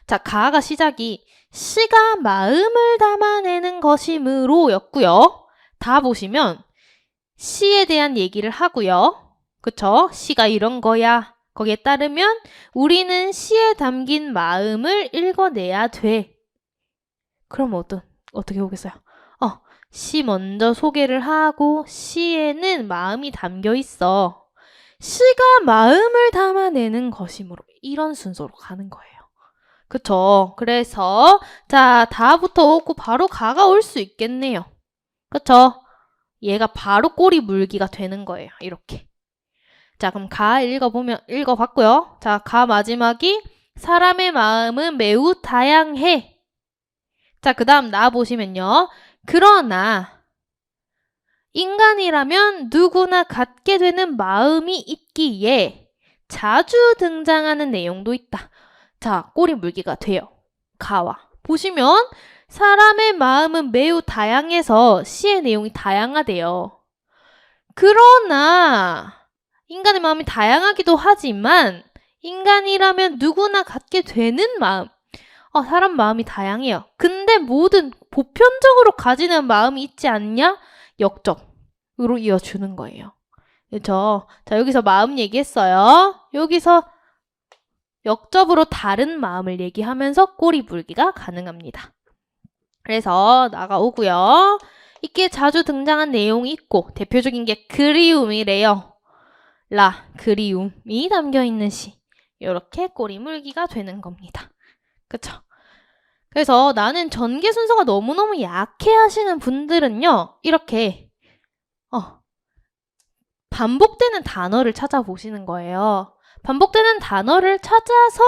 자, 가가 시작이 시가 마음을 담아내는 것이므로 였고요. 다 보시면 시에 대한 얘기를 하고요. 그쵸? 시가 이런 거야. 거기에 따르면 우리는 시에 담긴 마음을 읽어내야 돼. 그럼 어떻게 보겠어요? 시 먼저 소개를 하고 시에는 마음이 담겨 있어. 시가 마음을 담아내는 것이므로 이런 순서로 가는 거예요. 그쵸? 그래서 자, 다부터 오고 바로 가가 올 수 있겠네요. 그쵸? 얘가 바로 꼬리 물기가 되는 거예요. 이렇게. 자, 그럼 가 읽어봤고요. 자, 가 마지막이 사람의 마음은 매우 다양해. 자, 그 다음 나 보시면요. 그러나 인간이라면 누구나 갖게 되는 마음이 있기에 자주 등장하는 내용도 있다. 자, 꼬리 물기가 돼요. 가와. 보시면 사람의 마음은 매우 다양해서 시의 내용이 다양하대요. 그러나 인간의 마음이 다양하기도 하지만 인간이라면 누구나 갖게 되는 마음. 사람 마음이 다양해요. 근데 모든 보편적으로 가지는 마음이 있지 않냐? 역접으로 이어주는 거예요. 그렇죠? 자, 여기서 마음 얘기했어요. 여기서 역접으로 다른 마음을 얘기하면서 꼬리 물기가 가능합니다. 그래서 나가오고요. 이게 자주 등장한 내용이 있고 대표적인 게 그리움이래요. 그리움이 담겨있는 시. 이렇게 꼬리 물기가 되는 겁니다. 그쵸? 그래서 나는 전개 순서가 너무너무 약해 하시는 분들은요. 이렇게 반복되는 단어를 찾아보시는 거예요. 반복되는 단어를 찾아서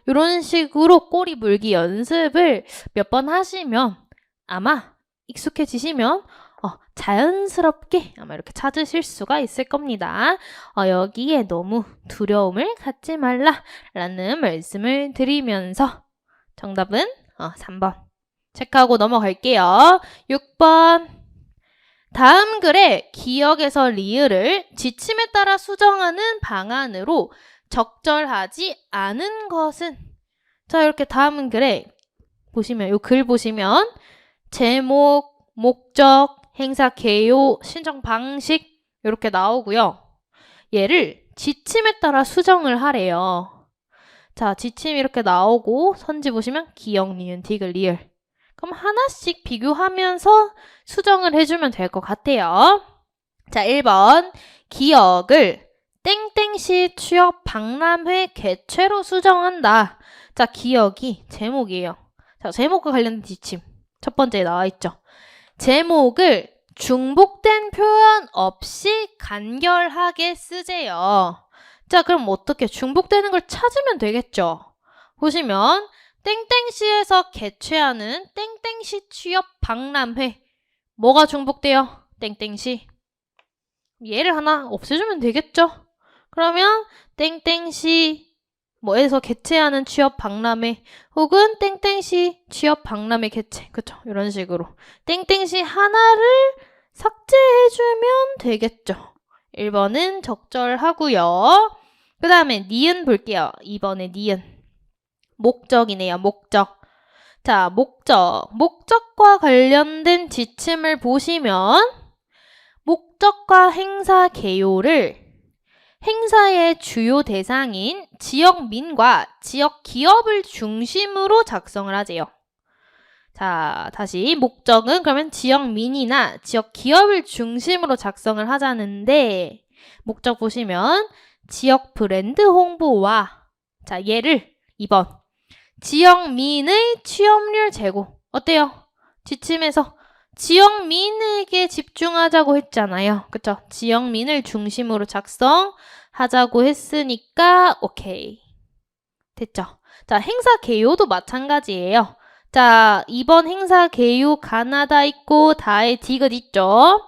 이런 식으로 꼬리 물기 연습을 몇 번 하시면 아마 익숙해지시면 자연스럽게 아마 이렇게 찾으실 수가 있을 겁니다. 여기에 너무 두려움을 갖지 말라라는 말씀을 드리면서 정답은 3번 체크하고 넘어갈게요. 6번 다음 글에 기억에서 리을을 지침에 따라 수정하는 방안으로 적절하지 않은 것은 자 이렇게 다음 글에 보시면 이 글 보시면 제목, 목적, 행사 개요, 신청 방식 이렇게 나오고요. 얘를 지침에 따라 수정을 하래요. 자, 지침 이렇게 나오고 선지 보시면 기억, 니은, 디귿, 리을. 그럼 하나씩 비교하면서 수정을 해주면 될 것 같아요. 자, 1번 기억을 땡땡시 취업 박람회 개최로 수정한다. 자, 기억이 제목이에요. 자, 제목과 관련된 지침. 첫 번째에 나와 있죠. 제목을 중복된 표현 없이 간결하게 쓰재요. 자, 그럼 어떻게 중복되는 걸 찾으면 되겠죠? 보시면 땡땡시에서 개최하는 땡땡시 취업 박람회 뭐가 중복돼요? 땡땡시 얘를 하나 없애주면 되겠죠? 그러면 땡땡시 뭐에서 개최하는 취업 박람회 혹은 땡땡시 취업 박람회 개최 그쵸? 이런 식으로 땡땡시 하나를 삭제해주면 되겠죠? 1번은 적절하고요. 그 다음에 니은 볼게요. 2번에 니은. 목적이네요. 목적. 자, 목적과 관련된 지침을 보시면 목적과 행사 개요를 행사의 주요 대상인 지역민과 지역 기업을 중심으로 작성을 하재요. 자, 다시 목적은 그러면 지역민이나 지역 기업을 중심으로 작성을 하자는데 목적 보시면 지역 브랜드 홍보와 자, 얘를 2번 지역민의 취업률 제고 어때요? 지침에서 지역민에게 집중하자고 했잖아요. 그쵸? 지역민을 중심으로 작성하자고 했으니까 오케이. 됐죠? 자, 행사 개요도 마찬가지예요. 자, 2번 행사 개요 가나다 있고 다에 디귿 있죠?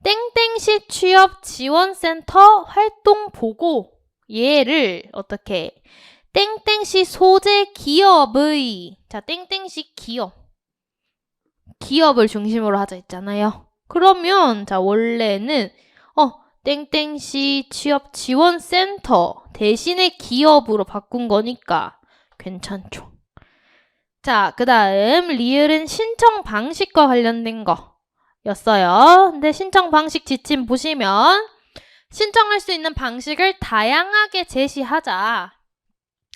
땡땡시 취업 지원센터 활동 보고 얘를 어떻게 땡땡시 소재 기업의 자, 땡땡시 기업을 중심으로 하자 했잖아요. 그러면 자, 원래는 땡땡시 취업 지원센터 대신에 기업으로 바꾼 거니까 괜찮죠. 자, 그 다음 리을은 신청 방식과 관련된 거였어요. 근데 신청 방식 지침 보시면 신청할 수 있는 방식을 다양하게 제시하자.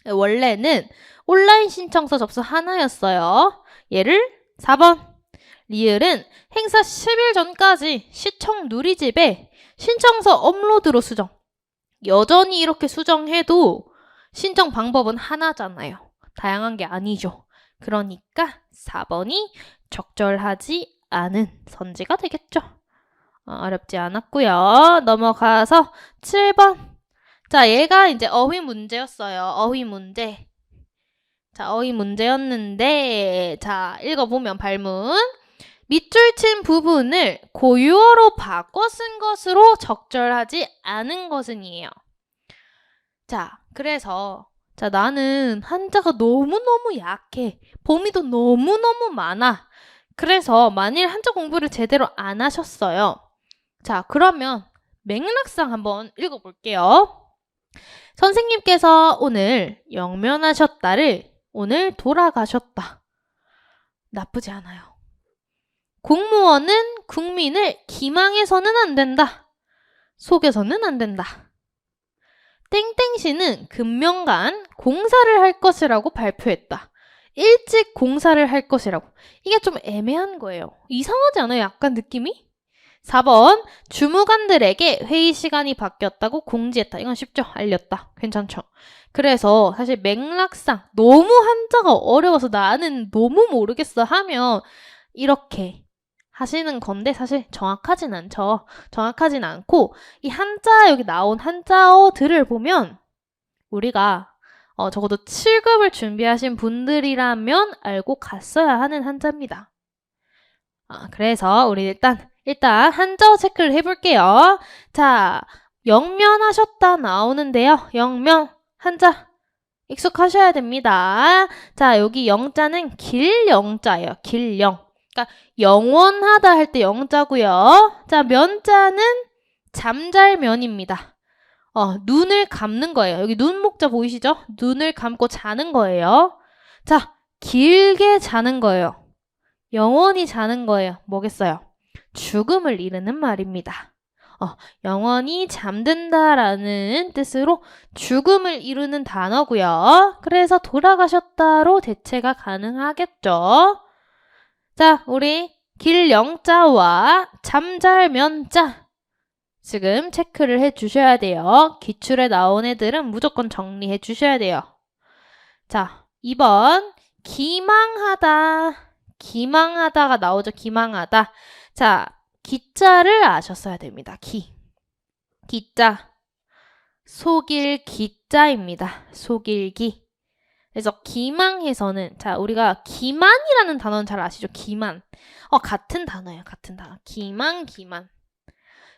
원래는 온라인 신청서 접수 하나였어요. 얘를 4번. 리을은 행사 10일 전까지 시청 누리집에 신청서 업로드로 수정. 여전히 이렇게 수정해도 신청 방법은 하나잖아요. 다양한 게 아니죠. 그러니까 4번이 적절하지 않은 선지가 되겠죠. 어렵지 않았고요. 넘어가서 7번. 자, 얘가 이제 어휘 문제였어요. 어휘 문제. 자, 어휘 문제였는데, 자, 읽어보면 발문. 밑줄 친 부분을 고유어로 바꿔 쓴 것으로 적절하지 않은 것은이에요. 자, 그래서 자, 나는 한자가 너무너무 약해. 범위도 너무너무 많아. 그래서 만일 한자 공부를 제대로 안 하셨어요. 자, 그러면 맥락상 한번 읽어볼게요. 선생님께서 오늘 영면하셨다를 오늘 돌아가셨다. 나쁘지 않아요. 공무원은 국민을 기망해서는 안 된다. 속여서는 안 된다. 땡땡시는 금명간 공사를 할 것이라고 발표했다. 일찍 공사를 할 것이라고. 이게 좀 애매한 거예요. 이상하지 않아요? 약간 느낌이? 4번 주무관들에게 회의 시간이 바뀌었다고 공지했다. 이건 쉽죠? 알렸다. 괜찮죠? 그래서 사실 맥락상 너무 한자가 어려워서 나는 너무 모르겠어 하면 이렇게 하시는 건데 사실 정확하진 않죠. 정확하진 않고 이 한자 여기 나온 한자어들을 보면 우리가 적어도 7급을 준비하신 분들이라면 알고 갔어야 하는 한자입니다. 그래서 우리 일단 한자어 체크를 해볼게요. 자, 영면하셨다 나오는데요. 영면 한자 익숙하셔야 됩니다. 자, 여기 영자는 길영자예요. 길영. 그러니까 영원하다 할 때 영자고요. 자, 면자는 잠잘면입니다. 눈을 감는 거예요. 여기 눈목자 보이시죠? 눈을 감고 자는 거예요. 자, 길게 자는 거예요. 영원히 자는 거예요. 뭐겠어요? 죽음을 이르는 말입니다. 영원히 잠든다라는 뜻으로 죽음을 이루는 단어고요. 그래서 돌아가셨다로 대체가 가능하겠죠. 자, 우리 길영자와 잠잘면자 지금 체크를 해주셔야 돼요. 기출에 나온 애들은 무조건 정리해 주셔야 돼요. 자, 2번 기망하다. 기망하다가 나오죠. 기망하다. 자, 기자를 아셨어야 됩니다. 기자. 속일 기자입니다. 속일기. 그래서 기망해서는 자, 우리가 기만이라는 단어는 잘 아시죠? 기만. 같은 단어예요. 같은 단어. 기만.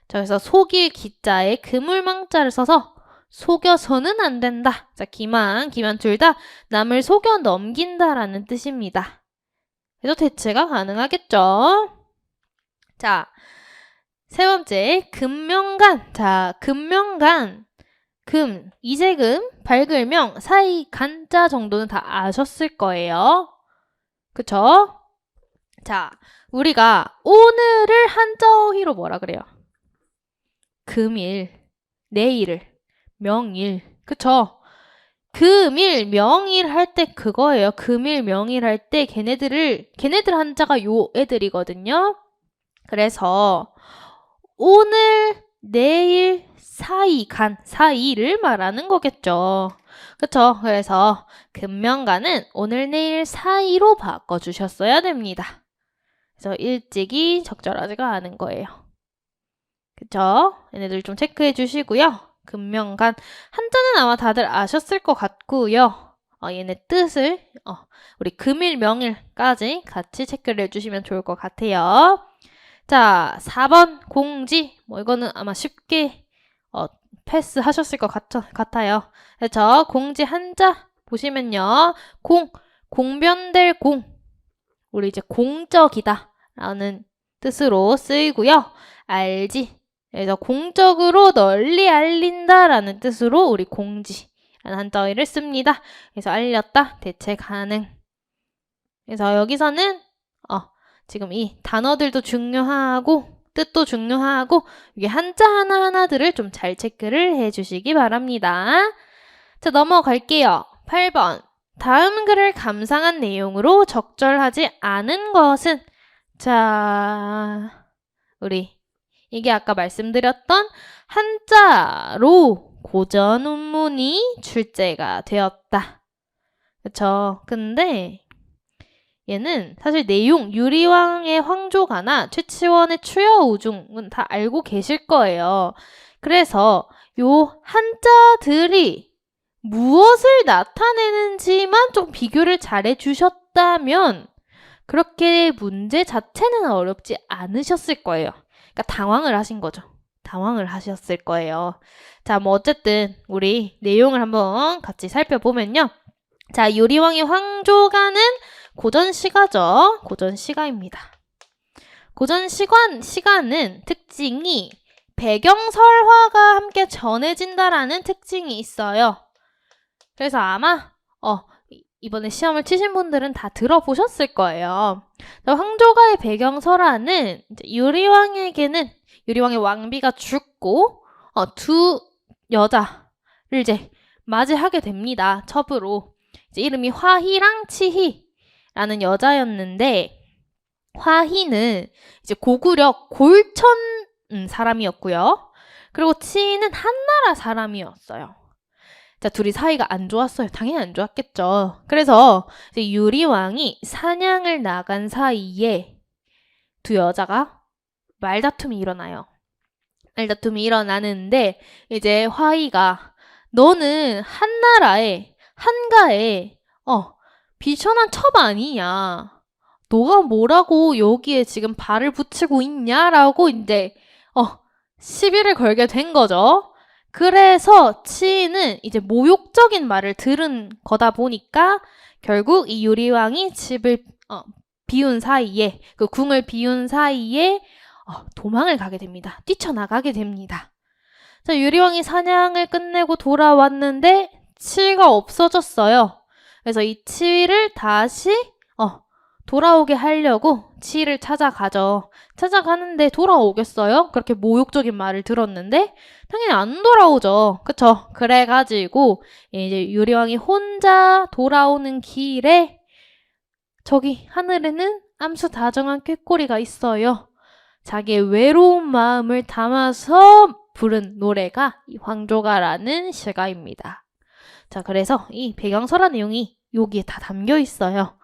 자, 그래서 속일 기자에 그물망자를 써서 속여서는 안 된다. 자, 기만 둘 다 남을 속여 넘긴다라는 뜻입니다. 그래서 대체가 가능하겠죠. 자, 세 번째, 금명간. 자, 금명간. 금, 이재금, 발글명, 사이, 간자 정도는 다 아셨을 거예요. 그쵸? 자, 우리가 오늘을 한자어휘로 뭐라 그래요? 금일, 내일을, 명일. 그쵸? 금일, 명일 할 때 그거예요. 금일, 명일 할 때 걔네들 한자가 요 애들이거든요. 그래서 오늘, 내일, 사이, 간, 사이를 말하는 거겠죠. 그쵸? 그래서 금명간은 오늘, 내일 사이로 바꿔주셨어야 됩니다. 그래서 일찍이 적절하지가 않은 거예요. 그쵸? 얘네들 좀 체크해 주시고요. 금명간 한자는 아마 다들 아셨을 것 같고요. 얘네 뜻을 우리 금일, 명일까지 같이 체크를 해주시면 좋을 것 같아요. 자, 4번 공지. 이거는 아마 쉽게 패스하셨을 것 같아요. 그래서 공지 한자 보시면요. 공변될 공. 우리 이제 공적이다 라는 뜻으로 쓰이고요. 알지. 그래서 공적으로 널리 알린다라는 뜻으로 우리 공지라는 한자어를 씁니다. 그래서 알렸다, 대체 가능. 그래서 여기서는 지금 이 단어들도 중요하고 뜻도 중요하고 이게 한자 하나하나들을 좀 잘 체크를 해주시기 바랍니다. 자, 넘어갈게요. 8번. 다음 글을 감상한 내용으로 적절하지 않은 것은 자, 우리 이게 아까 말씀드렸던 한자로 고전 운문이 출제가 되었다. 그쵸? 근데 얘는 사실 내용 유리왕의 황조가나 최치원의 추여우중은 다 알고 계실 거예요. 그래서 요 한자들이 무엇을 나타내는지만 좀 비교를 잘 해주셨다면 그렇게 문제 자체는 어렵지 않으셨을 거예요. 그러니까 당황을 하신 거죠. 당황을 하셨을 거예요. 자, 뭐 어쨌든 우리 내용을 한번 같이 살펴보면요. 자, 유리왕의 황조가는 고전시가죠. 고전시가입니다. 고전시가는 특징이 배경설화가 함께 전해진다라는 특징이 있어요. 그래서 아마 이번에 시험을 치신 분들은 다 들어보셨을 거예요. 황조가의 배경설화는 이제 유리왕의 왕비가 죽고 두 여자를 이제 맞이하게 됩니다. 첩으로. 이제 이름이 화희랑 치희라는 여자였는데 화희는 이제 고구려 골천 사람이었고요. 그리고 치희는 한나라 사람이었어요. 자, 둘이 사이가 안 좋았어요. 당연히 안 좋았겠죠. 그래서 이제 유리왕이 사냥을 나간 사이에 두 여자가 말다툼이 일어나요. 말다툼이 일어나는데 이제 화희가 너는 한가에 비천한 첩 아니냐. 너가 뭐라고 여기에 지금 발을 붙이고 있냐라고 이제 시비를 걸게 된 거죠. 그래서 치는 이제 모욕적인 말을 들은 거다 보니까 결국 이 유리왕이 집을 비운 사이에 그 궁을 비운 사이에 도망을 가게 됩니다. 뛰쳐나가게 됩니다. 자, 유리왕이 사냥을 끝내고 돌아왔는데 치가 없어졌어요. 그래서 이 치를 다시 돌아오게 하려고 치를 찾아가죠. 찾아가는데 돌아오겠어요? 그렇게 모욕적인 말을 들었는데 당연히 안 돌아오죠. 그쵸? 그래가지고 이제 유리왕이 혼자 돌아오는 길에 저기 하늘에는 암수다정한 꾀꼬리가 있어요. 자기의 외로운 마음을 담아서 부른 노래가 이 황조가라는 시가입니다. 자, 그래서 이 배경설화 내용이 여기에 다 담겨 있어요.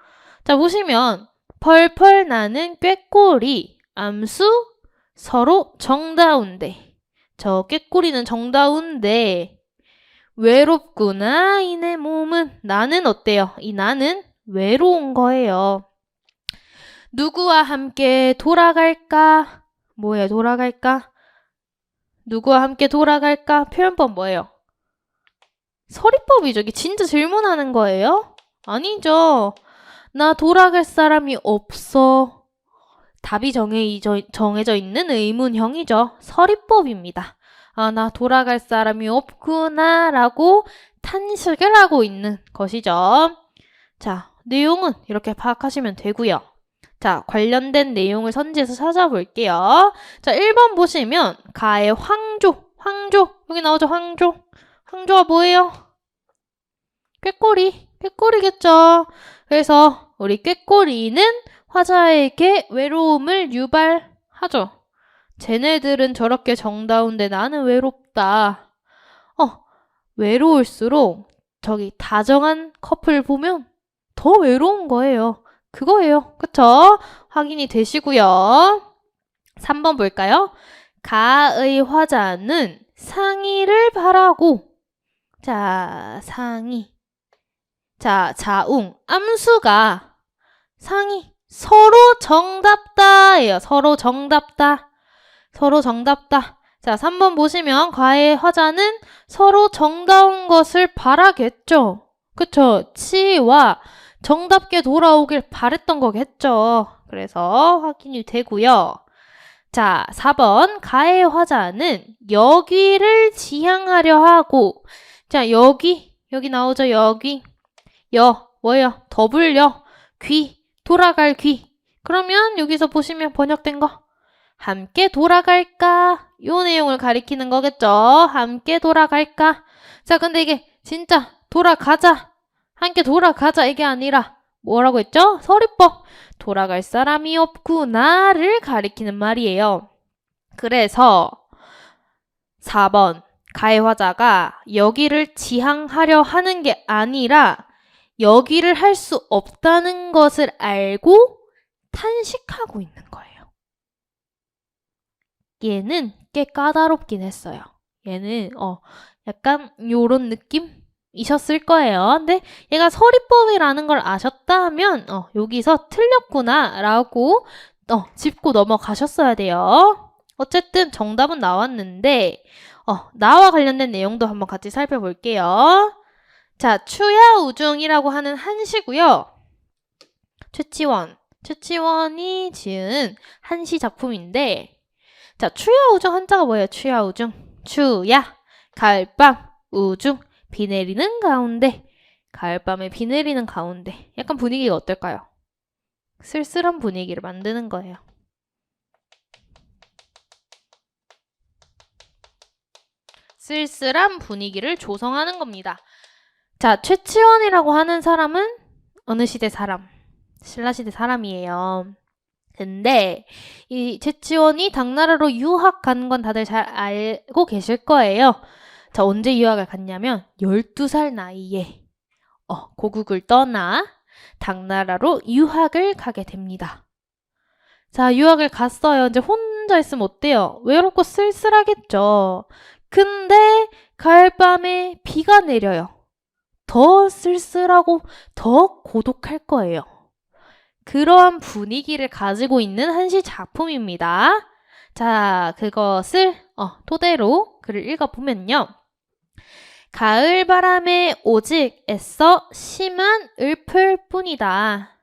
자, 보시면 펄펄 나는 꾀꼬리, 암수, 서로 정다운데 저 꾀꼬리는 정다운데 외롭구나 이 내 몸은 나는 어때요? 이 나는 외로운 거예요. 누구와 함께 돌아갈까? 뭐예요? 돌아갈까? 누구와 함께 돌아갈까? 표현법 뭐예요? 서리법이죠. 이게 진짜 질문하는 거예요? 아니죠. 나 돌아갈 사람이 없어. 답이 정해져 있는 의문형이죠. 서리법입니다. 아, 나 돌아갈 사람이 없구나 라고 탄식을 하고 있는 것이죠. 자, 내용은 이렇게 파악하시면 되고요. 자, 관련된 내용을 선지에서 찾아볼게요. 자, 1번 보시면 가의 황조 여기 나오죠. 황조가 뭐예요? 꾀꼬리겠죠. 그래서 우리 꾀꼬리는 화자에게 외로움을 유발하죠. 쟤네들은 저렇게 정다운데 나는 외롭다. 외로울수록 저기 다정한 커플 보면 더 외로운 거예요. 그거예요. 그쵸? 확인이 되시고요. 3번 볼까요? 가의 화자는 상의를 바라고 자, 상의. 자, 자웅. 암수가 상의. 서로 정답다예요. 서로 정답다. 자, 3번 보시면 과의 화자는 서로 정다운 것을 바라겠죠. 그쵸? 치와 정답게 돌아오길 바랬던 거겠죠. 그래서 확인이 되고요. 자, 4번 가의 화자는 여기를 지향하려 하고 자, 여기 나오죠. 여기 뭐예요? 더블요. 귀 돌아갈 귀. 그러면 여기서 보시면 번역된 거. 함께 돌아갈까? 요 내용을 가리키는 거겠죠. 함께 돌아갈까? 자, 근데 이게 진짜 돌아가자. 함께 돌아가자. 이게 아니라 뭐라고 했죠? 서리법. 돌아갈 사람이 없구나를 가리키는 말이에요. 그래서 4번 가해화자가 여기를 지향하려 하는 게 아니라 여기를 할 수 없다는 것을 알고 탄식하고 있는 거예요. 얘는 꽤 까다롭긴 했어요. 얘는 약간 요런 느낌이셨을 거예요. 근데 얘가 서리법이라는 걸 아셨다면 여기서 틀렸구나 라고 짚고 넘어가셨어야 돼요. 어쨌든 정답은 나왔는데 나와 관련된 내용도 한번 같이 살펴볼게요. 자, 추야우중이라고 하는 한시고요. 최치원이 지은 한시 작품인데 자, 추야우중 한자가 뭐예요? 추야우중. 추야, 가을밤, 우중, 비 내리는 가운데. 가을밤에 비 내리는 가운데. 약간 분위기가 어떨까요? 쓸쓸한 분위기를 만드는 거예요. 쓸쓸한 분위기를 조성하는 겁니다. 자, 최치원이라고 하는 사람은 어느 시대 사람? 신라시대 사람이에요. 근데 이 최치원이 당나라로 유학 간 건 다들 잘 알고 계실 거예요. 자, 언제 유학을 갔냐면 12살 나이에 고국을 떠나 당나라로 유학을 가게 됩니다. 자, 유학을 갔어요. 이제 혼자 있으면 어때요? 외롭고 쓸쓸하겠죠. 근데 가을밤에 비가 내려요. 더 쓸쓸하고 더 고독할 거예요. 그러한 분위기를 가지고 있는 한시 작품입니다. 자, 그것을 토대로 글을 읽어보면요. 가을 바람에 오직 애써 심한 을풀 뿐이다.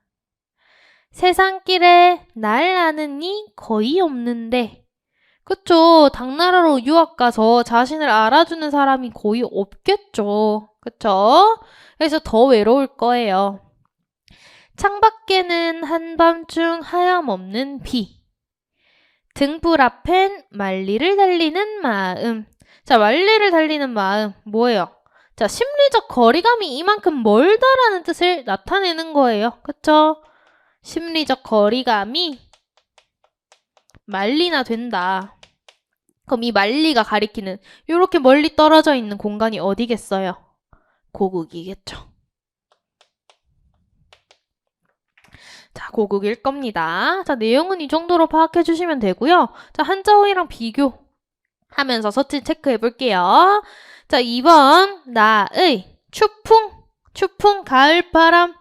세상길에 날 아는 이 거의 없는데 그쵸. 당나라로 유학 가서 자신을 알아주는 사람이 거의 없겠죠. 그쵸? 그래서 더 외로울 거예요. 창밖에는 한밤중 하염없는 비. 등불 앞엔 만리를 달리는 마음. 자, 만리를 달리는 마음 뭐예요? 자, 심리적 거리감이 이만큼 멀다라는 뜻을 나타내는 거예요. 그쵸? 심리적 거리감이 만리나 된다. 그럼 이 만리가 가리키는 이렇게 멀리 떨어져 있는 공간이 어디겠어요? 고국이겠죠. 자, 고국일 겁니다. 자, 내용은 이 정도로 파악해 주시면 되고요. 자, 한자어휘랑 비교하면서 서치 체크해 볼게요. 자, 2번 나의 추풍 가을바람.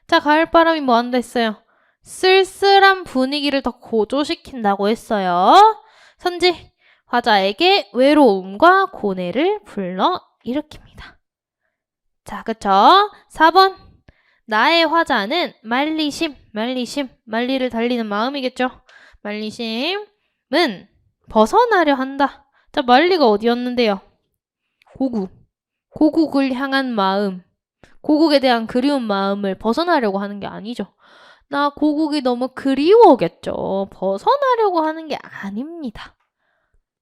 자, 가을바람이 뭐 한다 했어요? 쓸쓸한 분위기를 더 고조시킨다고 했어요. 선지 화자에게 외로움과 고뇌를 불러 일으킵니다. 자, 그쵸? 4번 나의 화자는 만리를 달리는 마음이겠죠. 만리심은 벗어나려 한다. 자, 만리가 어디였는데요? 고국을 향한 마음, 고국에 대한 그리운 마음을 벗어나려고 하는 게 아니죠. 나 고국이 너무 그리워겠죠. 벗어나려고 하는 게 아닙니다.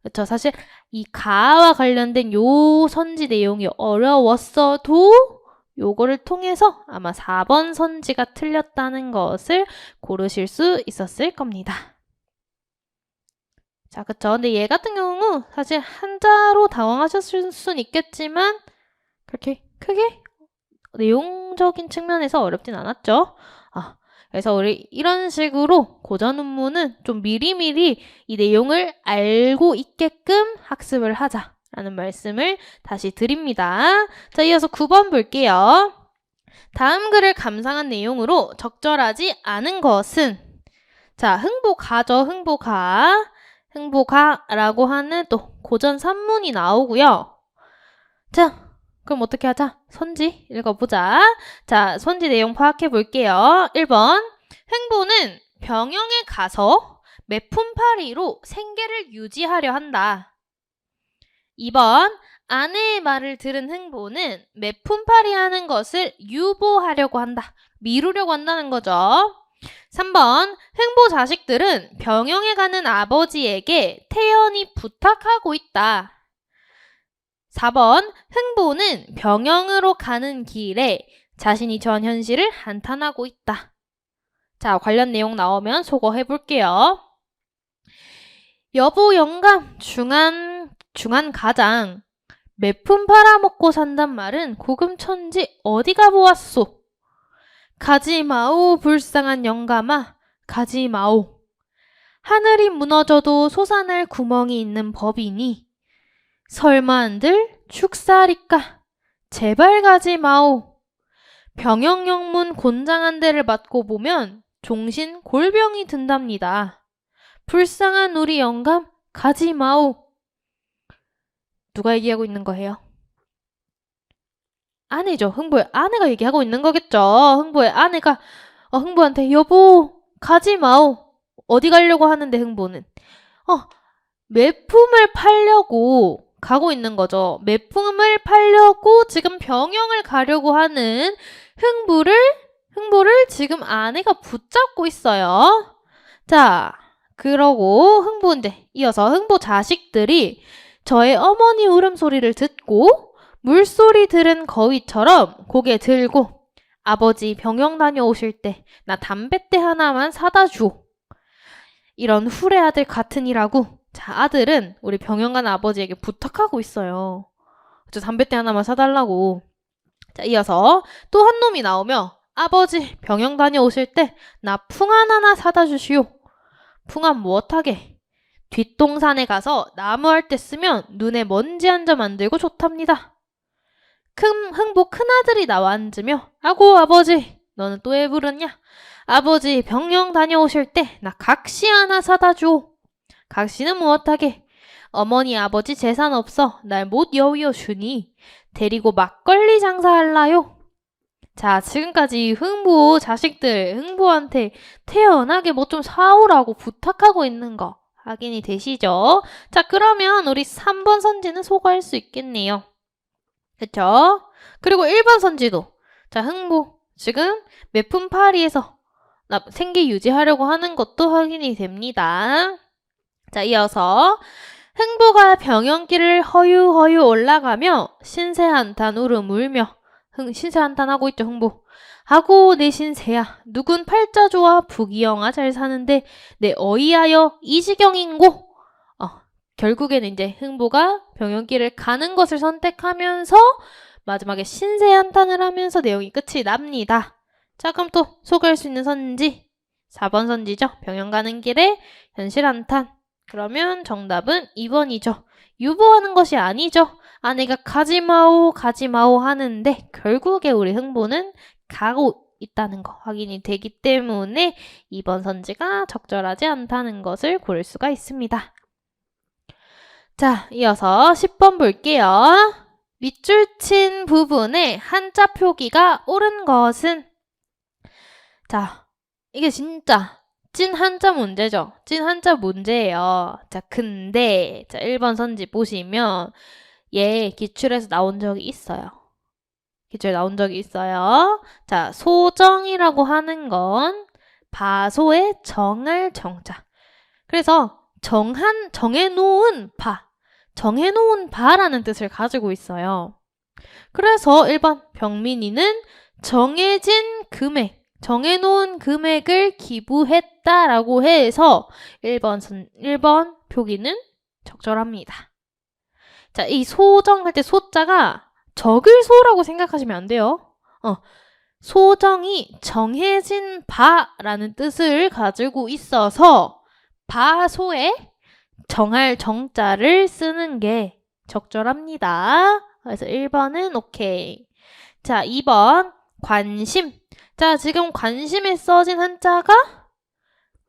그렇죠. 사실 이 가와 관련된 요 선지 내용이 어려웠어도 요거를 통해서 아마 4번 선지가 틀렸다는 것을 고르실 수 있었을 겁니다. 자, 그쵸. 근데 얘 같은 경우 사실 한자로 당황하셨을 순 있겠지만 그렇게 크게 내용적인 측면에서 어렵진 않았죠. 그래서 우리 이런 식으로 고전 운문은 좀 미리미리 이 내용을 알고 있게끔 학습을 하자라는 말씀을 다시 드립니다. 자, 이어서 9번 볼게요. 다음 글을 감상한 내용으로 적절하지 않은 것은 자, 흥보가죠. 흥보가라고 하는 또 고전 산문이 나오고요. 자, 그럼 어떻게 하자? 선지 읽어보자. 자, 선지 내용 파악해 볼게요. 1번 흥보는 병영에 가서 매품팔이로 생계를 유지하려 한다. 2번 아내의 말을 들은 흥보는 매품팔이 하는 것을 유보하려고 한다. 미루려고 한다는 거죠. 3번 흥보 자식들은 병영에 가는 아버지에게 태연히 부탁하고 있다. 4번 흥보는 병영으로 가는 길에 자신이 처한 현실을 한탄하고 있다. 자, 관련 내용 나오면 소거해 볼게요. 여보 영감 중한 가장 매품 팔아먹고 산단 말은 고금천지 어디가 보았소? 가지마오 불쌍한 영감아 가지마오. 하늘이 무너져도 솟아날 구멍이 있는 법이니 설마 한들 죽사리까 제발 가지마오. 병영영문 곤장한 데를 맞고 보면 종신 골병이 든답니다. 불쌍한 우리 영감 가지마오. 누가 얘기하고 있는 거예요? 아내죠. 흥보의 아내가 얘기하고 있는 거겠죠. 흥보의 아내가 흥보한테 여보 가지마오. 어디 가려고 하는데 흥보는 매품을 팔려고 가고 있는 거죠. 매품을 팔려고 지금 병영을 가려고 하는 흥보를 지금 아내가 붙잡고 있어요. 자, 그러고 흥보 이제 이어서 흥보 자식들이 저의 어머니 울음소리를 듣고 물소리 들은 거위처럼 고개 들고 아버지 병영 다녀오실 때 나 담뱃대 하나만 사다 줘. 이런 후레 아들 같으니라고. 자, 아들은 우리 병영 간 아버지에게 부탁하고 있어요. 저 담뱃대 하나만 사달라고. 자, 이어서 또 한 놈이 나오며 아버지 병영 다녀오실 때 나 풍안 하나 사다 주시오. 풍안 무엇하게? 뒷동산에 가서 나무할 때 쓰면 눈에 먼지 한 점 안 들고 좋답니다. 흥보 큰아들이 나와 앉으며 아고 아버지 너는 또 왜 부르냐? 아버지 병영 다녀오실 때 나 각시 하나 사다 줘. 각시는 무엇하게? 어머니 아버지 재산 없어 날 못 여위어 주니 데리고 막걸리 장사할라요. 자, 지금까지 흥보 자식들 흥보한테 태연하게 뭐 좀 사오라고 부탁하고 있는 거 확인이 되시죠? 자, 그러면 우리 3번 선지는 소거할 수 있겠네요. 그쵸? 그리고 1번 선지도 자, 흥보 지금 매품 파리에서 생계 유지하려고 하는 것도 확인이 됩니다. 자, 이어서 흥보가 병영길을 허유허유 올라가며 신세한탄 울음 울며 신세한탄하고 있죠. 흥보. 하고 내 신세야 누군 팔자 좋아 부귀영아 잘 사는데 내 어이하여 이 지경인고. 결국에는 이제 흥보가 병영길을 가는 것을 선택하면서 마지막에 신세한탄을 하면서 내용이 끝이 납니다. 자, 그럼 또 소개할 수 있는 선지 4번 선지죠. 병영 가는 길에 현실한탄. 그러면 정답은 2번이죠. 유보하는 것이 아니죠. 아내가 가지마오 가지마오 하는데 결국에 우리 흥보는 가고 있다는 거 확인이 되기 때문에 2번 선지가 적절하지 않다는 것을 고를 수가 있습니다. 자, 이어서 10번 볼게요. 밑줄 친 부분에 한자 표기가 옳은 것은? 자, 이게 진짜 찐 한자 문제죠. 찐 한자 문제예요. 자, 근데 자 1번 선지 보시면 얘 기출에서 나온 적이 있어요. 기출에 나온 적이 있어요. 자, 소정이라고 하는 건 바소의 정할 정자. 그래서 정해놓은 바라는 뜻을 가지고 있어요. 그래서 1번 병민이는 정해진 금액, 정해놓은 금액을 기부했다라고 해서 1번 표기는 적절합니다. 자, 이 소정할 때 소자가 적을 소라고 생각하시면 안 돼요. 소정이 정해진 바라는 뜻을 가지고 있어서 바소에 정할 정자를 쓰는 게 적절합니다. 그래서 1번은 오케이. 자, 2번 관심. 자, 지금 관심에 써진 한자가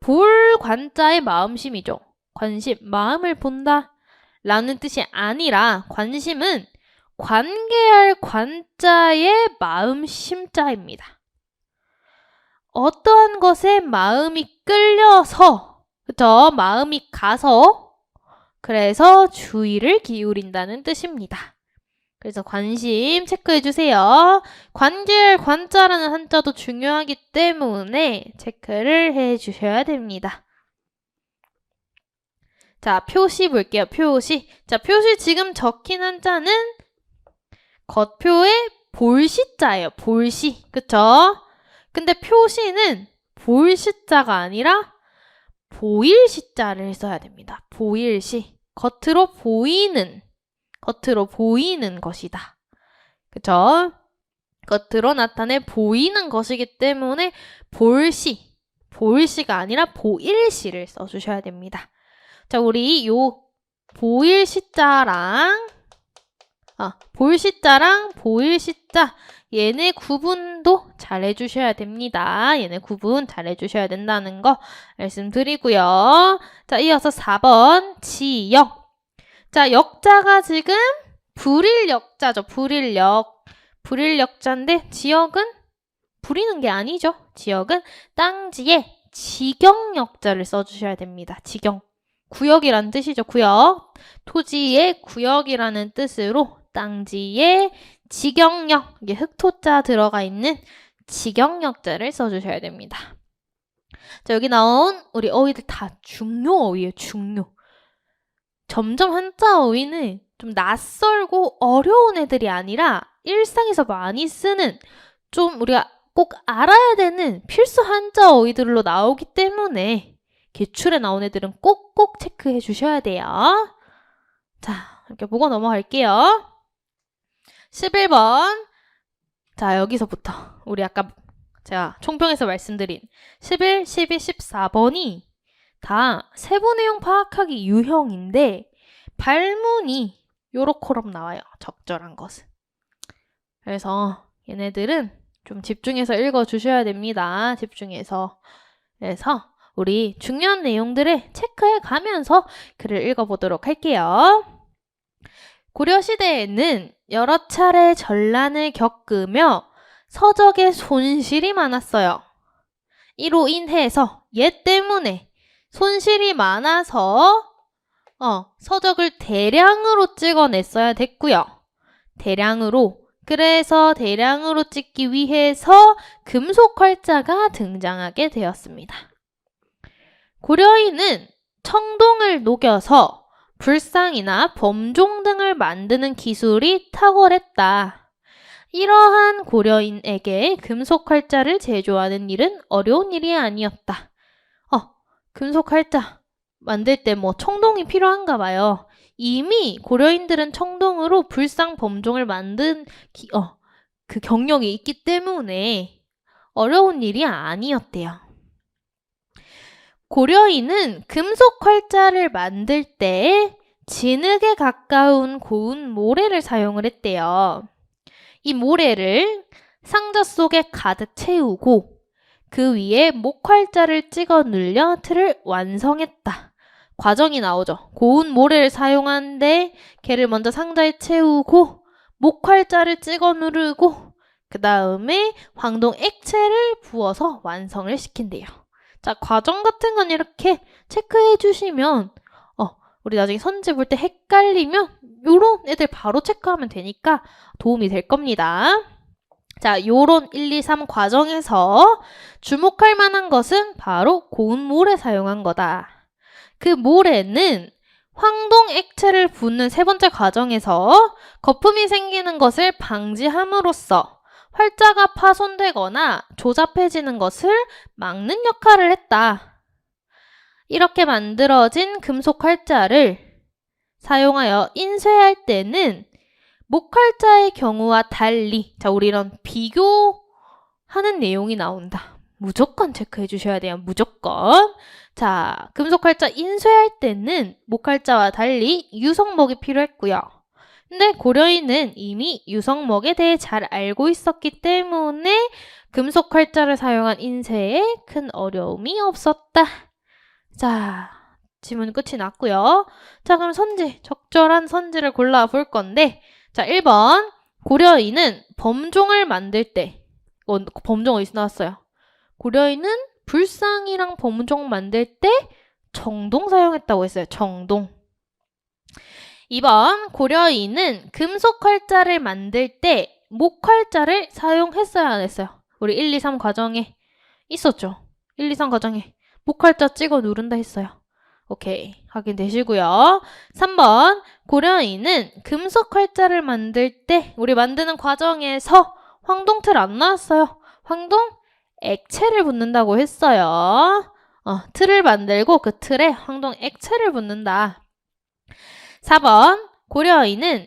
볼 관자의 마음심이죠. 관심, 마음을 본다 라는 뜻이 아니라 관심은 관계할 관자의 마음심자입니다. 어떠한 것에 마음이 끌려서, 그쵸? 마음이 가서, 그래서 주의를 기울인다는 뜻입니다. 그래서 관심 체크해 주세요. 관계할 관자라는 한자도 중요하기 때문에 체크를 해 주셔야 됩니다. 자, 표시 볼게요. 표시. 자, 표시 지금 적힌 한자는 겉표의 볼시자예요. 볼시. 그쵸? 근데 표시는 볼시자가 아니라 보일시자를 써야 됩니다. 보일시. 겉으로 보이는 것이다. 그쵸? 겉으로 나타내 보이는 것이기 때문에 볼시가 아니라 보일시를 써주셔야 됩니다. 자, 우리 요 보일시자랑 볼시자랑 보일시자 얘네 구분도 잘 해주셔야 됩니다. 얘네 구분 잘 해주셔야 된다는 거 말씀드리고요. 자, 이어서 4번 지역. 자, 역자가 지금 불일역자죠. 불일역자인데 지역은 부리는 게 아니죠. 지역은 땅지에 지경역자를 써주셔야 됩니다. 지경. 구역이라는 뜻이죠. 구역. 토지의 구역이라는 뜻으로 땅지에 지경역, 이게 흑토자 들어가 있는 지경역자를 써주셔야 됩니다. 자, 여기 나온 우리 어휘들 다 중요 어휘예요. 중요. 점점 한자 어휘는 좀 낯설고 어려운 애들이 아니라 일상에서 많이 쓰는 좀 우리가 꼭 알아야 되는 필수 한자 어휘들로 나오기 때문에 기출에 나온 애들은 꼭꼭 체크해 주셔야 돼요. 자, 이렇게 보고 넘어갈게요. 11번. 자, 여기서부터 우리 아까 제가 총평에서 말씀드린 11, 12, 14번이 다 세부 내용 파악하기 유형인데 발문이 요렇게럼 나와요. 적절한 것은. 그래서 얘네들은 좀 집중해서 읽어주셔야 됩니다. 집중해서. 그래서 우리 중요한 내용들을 체크해 가면서 글을 읽어보도록 할게요. 고려시대에는 여러 차례 전란을 겪으며 서적에 손실이 많았어요. 이로 인해서 얘 때문에 손실이 많아서 서적을 대량으로 찍어냈어야 됐고요. 그래서 대량으로 찍기 위해서 금속 활자가 등장하게 되었습니다. 고려인은 청동을 녹여서 불상이나 범종 등을 만드는 기술이 탁월했다. 이러한 고려인에게 금속 활자를 제조하는 일은 어려운 일이 아니었다. 금속 활자 만들 때 청동이 필요한가 봐요. 이미 고려인들은 청동으로 불상 범종을 만든 그 경력이 있기 때문에 어려운 일이 아니었대요. 고려인은 금속 활자를 만들 때 진흙에 가까운 고운 모래를 사용을 했대요. 이 모래를 상자 속에 가득 채우고 그 위에 목활자를 찍어 눌려 틀을 완성했다. 과정이 나오죠. 고운 모래를 사용하는데 걔를 먼저 상자에 채우고 목활자를 찍어 누르고 그 다음에 황동 액체를 부어서 완성을 시킨대요. 자, 과정 같은 건 이렇게 체크해 주시면 우리 나중에 선지 볼 때 헷갈리면 요런 애들 바로 체크하면 되니까 도움이 될 겁니다. 자, 요런 1, 2, 3 과정에서 주목할 만한 것은 바로 고운 모래 사용한 거다. 그 모래는 황동 액체를 붓는 세 번째 과정에서 거품이 생기는 것을 방지함으로써 활자가 파손되거나 조잡해지는 것을 막는 역할을 했다. 이렇게 만들어진 금속 활자를 사용하여 인쇄할 때는 목활자의 경우와 달리, 자, 우리 이런 비교하는 내용이 나온다. 무조건 체크해 주셔야 돼요. 무조건. 자, 금속 활자 인쇄할 때는 목활자와 달리 유성목이 필요했고요. 근데 고려인은 이미 유성목에 대해 잘 알고 있었기 때문에 금속 활자를 사용한 인쇄에 큰 어려움이 없었다. 자, 지문 끝이 났고요. 자, 그럼 선지, 적절한 선지를 골라볼 건데, 자, 1번. 고려인은 범종을 만들 때, 범종 어디서 나왔어요? 고려인은 불상이랑 범종 만들 때 청동 사용했다고 했어요. 청동. 2번 고려인은 금속 활자를 만들 때 목활자를 사용했어야 안 했어요? 우리 1, 2, 3 과정에 있었죠. 1, 2, 3 과정에 목활자 찍어 누른다 했어요. 오케이. 확인되시고요. 3번 고려인은 금속 활자를 만들 때 우리 만드는 과정에서 황동틀 안 나왔어요. 황동 액체를 붓는다고 했어요. 틀을 만들고 그 틀에 황동 액체를 붓는다. 4번 고려인은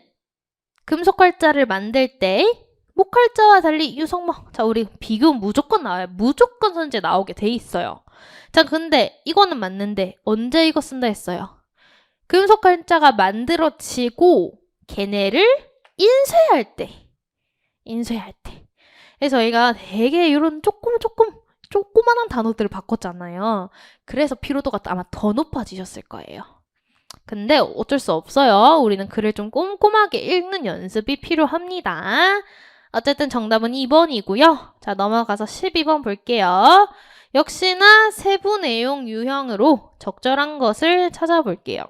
금속 활자를 만들 때 목활자와 달리 유성목. 자, 우리 비교 무조건 나와요. 무조건 선제 나오게 돼 있어요. 자, 근데 이거는 맞는데 언제 이거 쓴다 했어요? 금속 활자가 만들어지고 걔네를 인쇄할 때. 그래서 저희가 되게 이런 조그만한 단어들을 바꿨잖아요. 그래서 피로도가 아마 더 높아지셨을 거예요. 근데 어쩔 수 없어요. 우리는 글을 좀 꼼꼼하게 읽는 연습이 필요합니다. 어쨌든 정답은 2번이고요. 자, 넘어가서 12번 볼게요. 역시나 세부 내용 유형으로 적절한 것을 찾아볼게요.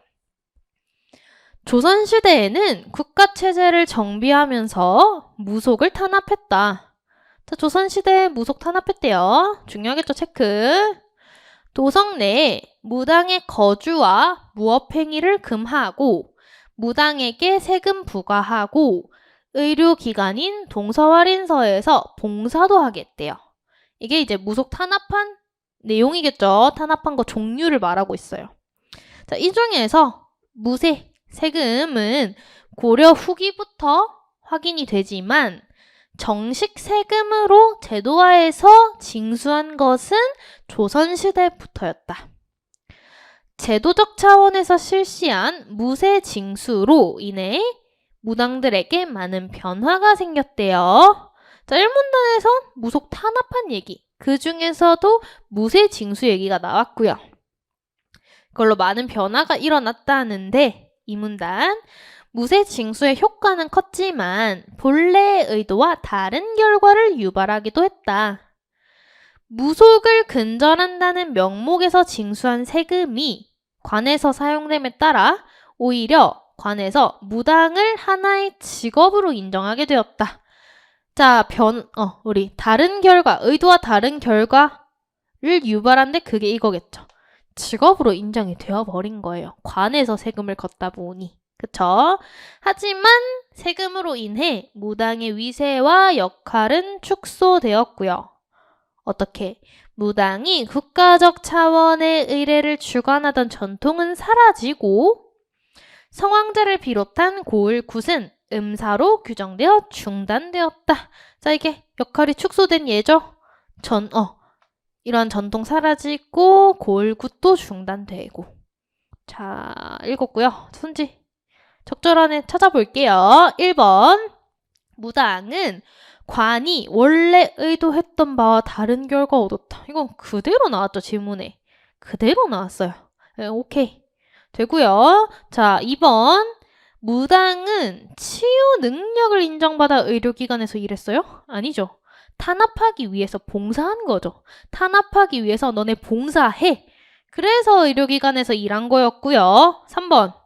조선시대에는 국가체제를 정비하면서 무속을 탄압했다. 자, 조선시대에 무속 탄압했대요. 중요하겠죠, 체크. 도성 내에 무당의 거주와 무업행위를 금하고 무당에게 세금 부과하고 의료기관인 동서활인서에서 봉사도 하겠대요. 이게 이제 무속 탄압한 내용이겠죠. 탄압한 거 종류를 말하고 있어요. 자, 이 중에서 무세, 세금은 고려 후기부터 확인이 되지만 정식 세금으로 제도화해서 징수한 것은 조선시대부터였다. 제도적 차원에서 실시한 무세 징수로 인해 무당들에게 많은 변화가 생겼대요. 자, 1문단에서 무속 탄압한 얘기, 그 중에서도 무세 징수 얘기가 나왔고요. 그걸로 많은 변화가 일어났다는데 2문단 무세 징수의 효과는 컸지만 본래의 의도와 다른 결과를 유발하기도 했다. 무속을 근절한다는 명목에서 징수한 세금이 관에서 사용됨에 따라 오히려 관에서 무당을 하나의 직업으로 인정하게 되었다. 자, 우리 다른 결과, 의도와 다른 결과를 유발한데 그게 이거겠죠. 직업으로 인정이 되어버린 거예요. 관에서 세금을 걷다 보니. 그쵸? 하지만 세금으로 인해 무당의 위세와 역할은 축소되었고요. 어떻게? 무당이 국가적 차원의 의례를 주관하던 전통은 사라지고 성황제를 비롯한 고을 굿은 음사로 규정되어 중단되었다. 자, 이게 역할이 축소된 예죠? 이런 전통 사라지고 고을 굿도 중단되고. 자, 읽었고요. 순지 적절한 애 찾아볼게요. 1번 무당은 관이 원래 의도했던 바와 다른 결과 얻었다. 이건 그대로 나왔죠, 지문에. 그대로 나왔어요. 네, 오케이. 되고요. 자, 2번 무당은 치유 능력을 인정받아 의료기관에서 일했어요? 아니죠. 탄압하기 위해서 봉사한 거죠. 탄압하기 위해서 너네 봉사해. 그래서 의료기관에서 일한 거였고요. 3번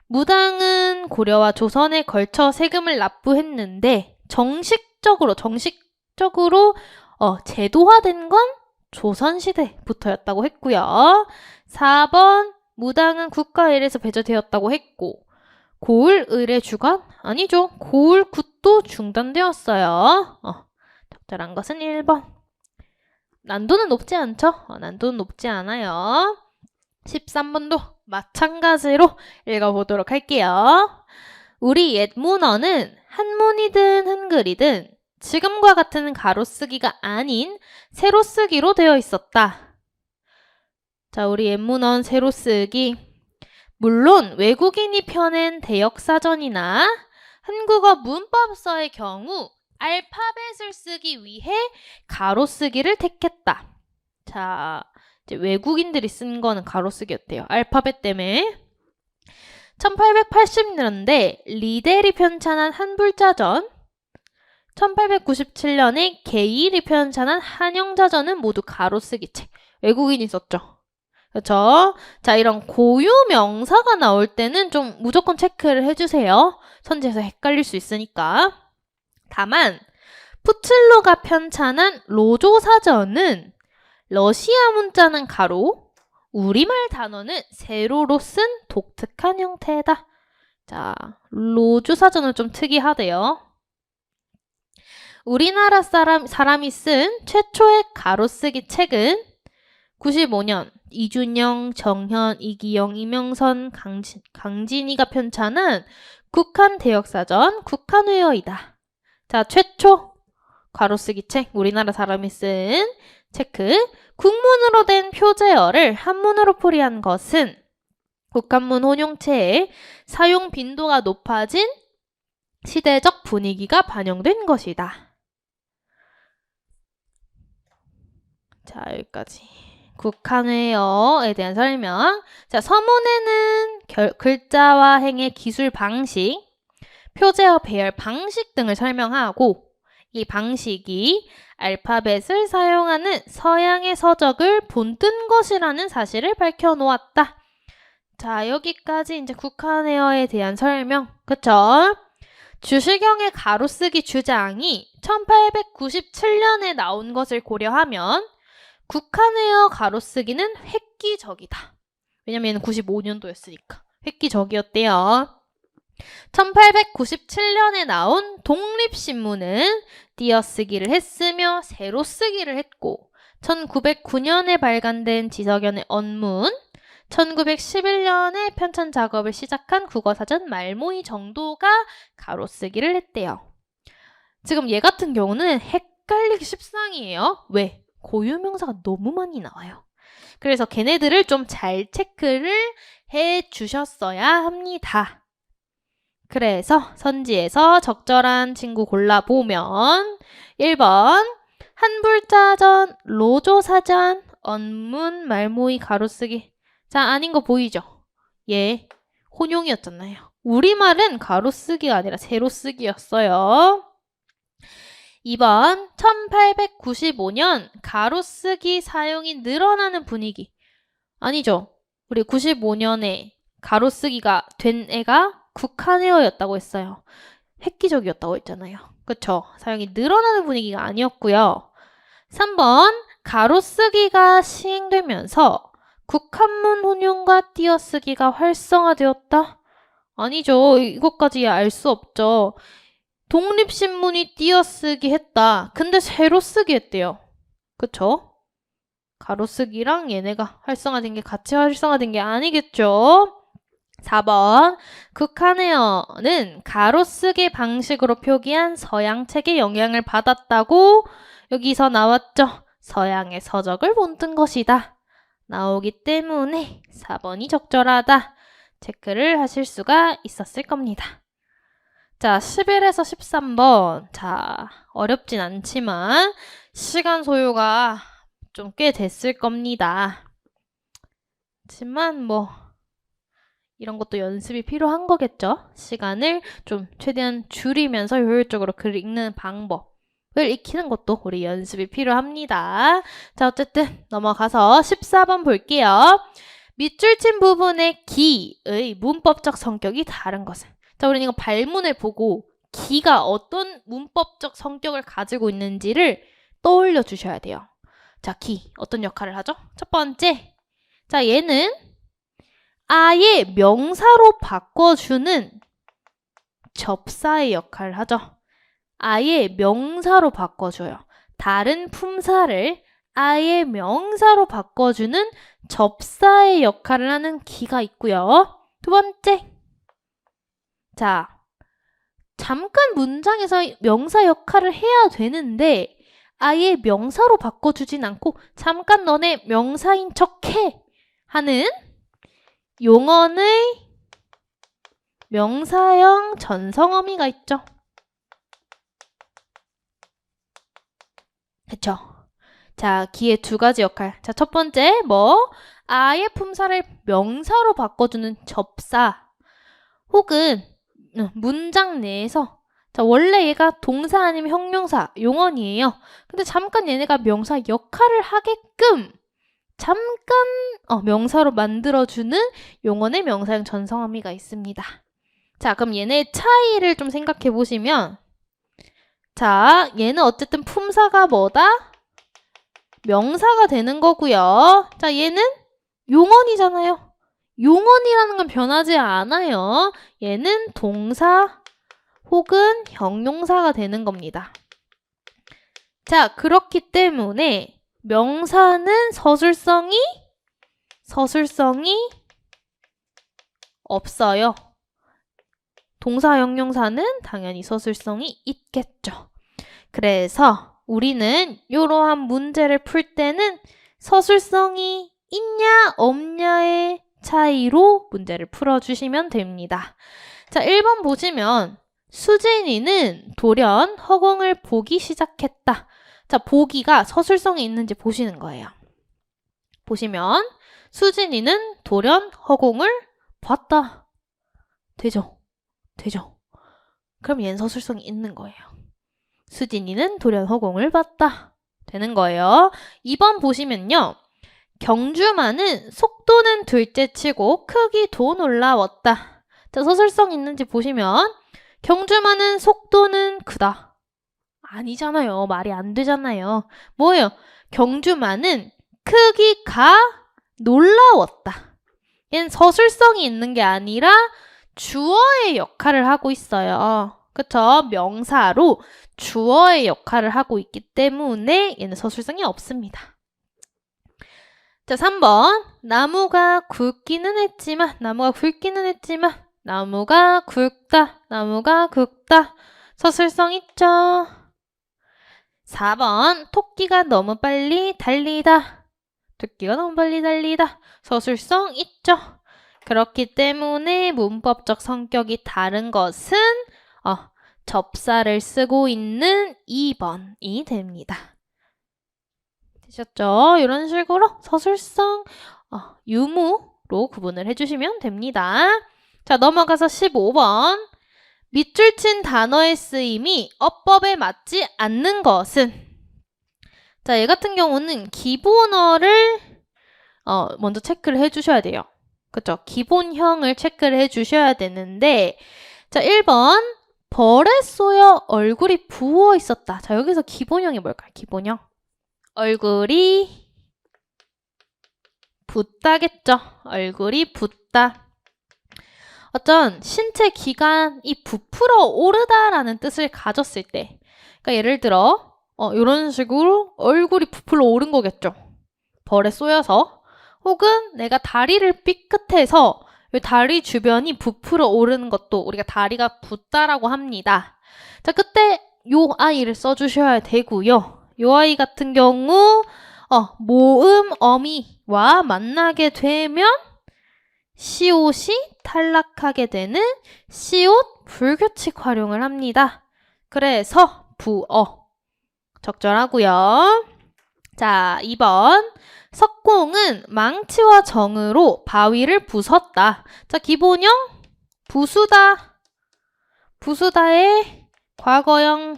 무당은 고려와 조선에 걸쳐 세금을 납부했는데 정식적으로 제도화된 건 조선시대부터였다고 했고요. 4번 무당은 국가일에서 배제되었다고 했고 고을 의례 주관? 아니죠. 고을 굿도 중단되었어요. 적절한 것은 1번. 난도는 높지 않죠? 난도는 높지 않아요. 13번도 마찬가지로 읽어보도록 할게요. 우리 옛 문어는 한문이든 한글이든 지금과 같은 가로쓰기가 아닌 세로쓰기로 되어 있었다. 자, 우리 옛 문어는 세로쓰기. 물론 외국인이 펴낸 대역사전이나 한국어 문법서의 경우 알파벳을 쓰기 위해 가로쓰기를 택했다. 자, 이제 외국인들이 쓴 거는 가로쓰기였대요. 알파벳 때문에. 1880년대 리델이 편찬한 한불자전, 1897년에 게일이 편찬한 한영자전은 모두 가로쓰기 책. 외국인이 썼죠. 그렇죠? 자, 이런 고유 명사가 나올 때는 좀 무조건 체크를 해주세요. 선지에서 헷갈릴 수 있으니까. 다만 푸틀로가 편찬한 로조 사전은 러시아 문자는 가로, 우리말 단어는 세로로 쓴 독특한 형태다. 자, 로조 사전은 좀 특이하대요. 우리나라 사람이 쓴 최초의 가로쓰기 책은 95년 이준영, 정현, 이기영, 이명선, 강진이가 편찬한 국한 대역사전 국한회어이다. 자, 최초 가로쓰기 책, 우리나라 사람이 쓴 체크. 국문으로 된 표제어를 한문으로 풀이한 것은 국한문 혼용체의 사용 빈도가 높아진 시대적 분위기가 반영된 것이다. 자, 여기까지. 국한회어에 대한 설명. 자, 서문에는 글자와 행의 기술 방식, 표제어 배열 방식 등을 설명하고 이 방식이 알파벳을 사용하는 서양의 서적을 본뜬 것이라는 사실을 밝혀놓았다. 자, 여기까지 이제 국한회어에 대한 설명. 그쵸? 주시경의 가로쓰기 주장이 1897년에 나온 것을 고려하면 국한회어 가로쓰기는 획기적이다. 왜냐면 얘는 95년도였으니까. 획기적이었대요. 1897년에 나온 독립신문은 띄어쓰기를 했으며 세로쓰기를 했고 1909년에 발간된 지석연의 언문, 1911년에 편찬 작업을 시작한 국어사전 말모이 정도가 가로쓰기를 했대요. 지금 얘 같은 경우는 헷갈리기 십상이에요. 왜? 고유명사가 너무 많이 나와요. 그래서 걔네들을 좀 잘 체크를 해 주셨어야 합니다. 그래서 선지에서 적절한 친구 골라보면 1번 한불자전, 로조사전, 언문, 말모이 가로쓰기. 자, 아닌 거 보이죠? 예, 혼용이었잖아요. 우리말은 가로쓰기가 아니라 세로쓰기였어요. 2번 1895년 가로쓰기 사용이 늘어나는 분위기. 아니죠. 우리 95년에 가로쓰기가 된 애가 국한회어였다고 했어요. 획기적이었다고 했잖아요. 그쵸? 사용이 늘어나는 분위기가 아니었고요. 3번 가로쓰기가 시행되면서 국한문 혼용과 띄어쓰기가 활성화되었다? 아니죠. 이것까지 알 수 없죠. 독립신문이 띄어쓰기 했다. 근데 세로쓰기 했대요. 그쵸? 가로쓰기랑 얘네가 활성화된 게 같이 활성화된 게 아니겠죠? 4번 국한회어는 가로쓰기 방식으로 표기한 서양 책의 영향을 받았다고 여기서 나왔죠. 서양의 서적을 본뜬 것이다. 나오기 때문에 4번이 적절하다. 체크를 하실 수가 있었을 겁니다. 자, 11에서 13번. 자, 어렵진 않지만 시간 소요가 좀 꽤 됐을 겁니다. 하지만 뭐 이런 것도 연습이 필요한 거겠죠? 시간을 좀 최대한 줄이면서 효율적으로 글을 읽는 방법을 익히는 것도 우리 연습이 필요합니다. 자, 어쨌든 넘어가서 14번 볼게요. 밑줄 친 부분의 기의 문법적 성격이 다른 것은? 자, 우리는 이거 발문을 보고 기가 어떤 문법적 성격을 가지고 있는지를 떠올려 주셔야 돼요. 자, 기 어떤 역할을 하죠? 첫 번째, 자, 얘는 아예 명사로 바꿔주는 접사의 역할을 하죠. 아예 명사로 바꿔줘요. 다른 품사를 아예 명사로 바꿔주는 접사의 역할을 하는 기가 있고요. 두 번째, 자, 잠깐 문장에서 명사 역할을 해야 되는데 아예 명사로 바꿔주진 않고 잠깐 너네 명사인 척해 하는 용언의 명사형 전성어미가 있죠. 그쵸? 자, 기의 두 가지 역할. 자, 첫 번째, 아예 품사를 명사로 바꿔주는 접사 혹은 문장 내에서 자, 원래 얘가 동사 아니면 형용사, 용언이에요. 근데 잠깐 얘네가 명사 역할을 하게끔 잠깐 명사로 만들어주는 용언의 명사형 전성함의가 있습니다. 자, 그럼 얘네의 차이를 좀 생각해 보시면, 자, 얘는 어쨌든 품사가 뭐다? 명사가 되는 거고요. 자, 얘는 용언이잖아요. 용언이라는 건 변하지 않아요. 얘는 동사 혹은 형용사가 되는 겁니다. 자, 그렇기 때문에 명사는 서술성이 없어요. 동사, 형용사는 당연히 서술성이 있겠죠. 그래서 우리는 이러한 문제를 풀 때는 서술성이 있냐 없냐의 차이로 문제를 풀어주시면 됩니다. 자, 1번 보시면 수진이는 돌연 허공을 보기 시작했다. 자, 보기가 서술성이 있는지 보시는 거예요. 보시면 수진이는 돌연 허공을 봤다. 되죠? 그럼 얘는 서술성이 있는 거예요. 수진이는 돌연 허공을 봤다. 되는 거예요. 2번 보시면요. 경주마는 속도는 둘째치고 크기도 놀라웠다. 자, 서술성 있는지 보시면 경주마는 속도는 크다. 아니잖아요. 말이 안 되잖아요. 뭐예요? 경주마는 크기가 놀라웠다. 얘는 서술성이 있는 게 아니라 주어의 역할을 하고 있어요. 그쵸? 명사로 주어의 역할을 하고 있기 때문에 얘는 서술성이 없습니다. 자, 3번. 나무가 굵기는 했지만 나무가 굵다. 서술성 있죠? 4번. 토끼가 너무 빨리 달리다. 서술성 있죠? 그렇기 때문에 문법적 성격이 다른 것은 접사를 쓰고 있는 2번이 됩니다. 되셨죠? 이런 식으로 서술성, 유무로 구분을 해주시면 됩니다. 자, 넘어가서 15번. 밑줄 친 단어의 쓰임이 어법에 맞지 않는 것은? 자, 얘 같은 경우는 기본어를 먼저 체크를 해주셔야 돼요. 그쵸? 기본형을 체크를 해주셔야 되는데, 자, 1번. 벌에 쏘여 얼굴이 부어 있었다. 자, 여기서 기본형이 뭘까요? 기본형. 얼굴이 붓다겠죠. 얼굴이 붓다. 어떤 신체 기관이 부풀어 오르다라는 뜻을 가졌을 때, 그러니까 예를 들어 이런 식으로 얼굴이 부풀어 오른 거겠죠. 벌에 쏘여서. 혹은 내가 다리를 삐끗해서 다리 주변이 부풀어 오르는 것도 우리가 다리가 붓다라고 합니다. 자, 그때 요 아이를 써주셔야 되고요. 요 아이 같은 경우 모음 어미와 만나게 되면 시옷이 탈락하게 되는 시옷 불규칙 활용을 합니다. 그래서 부어 적절하고요. 자, 2번. 석공은 망치와 정으로 바위를 부쉈다. 자, 기본형 부수다. 부수다의 과거형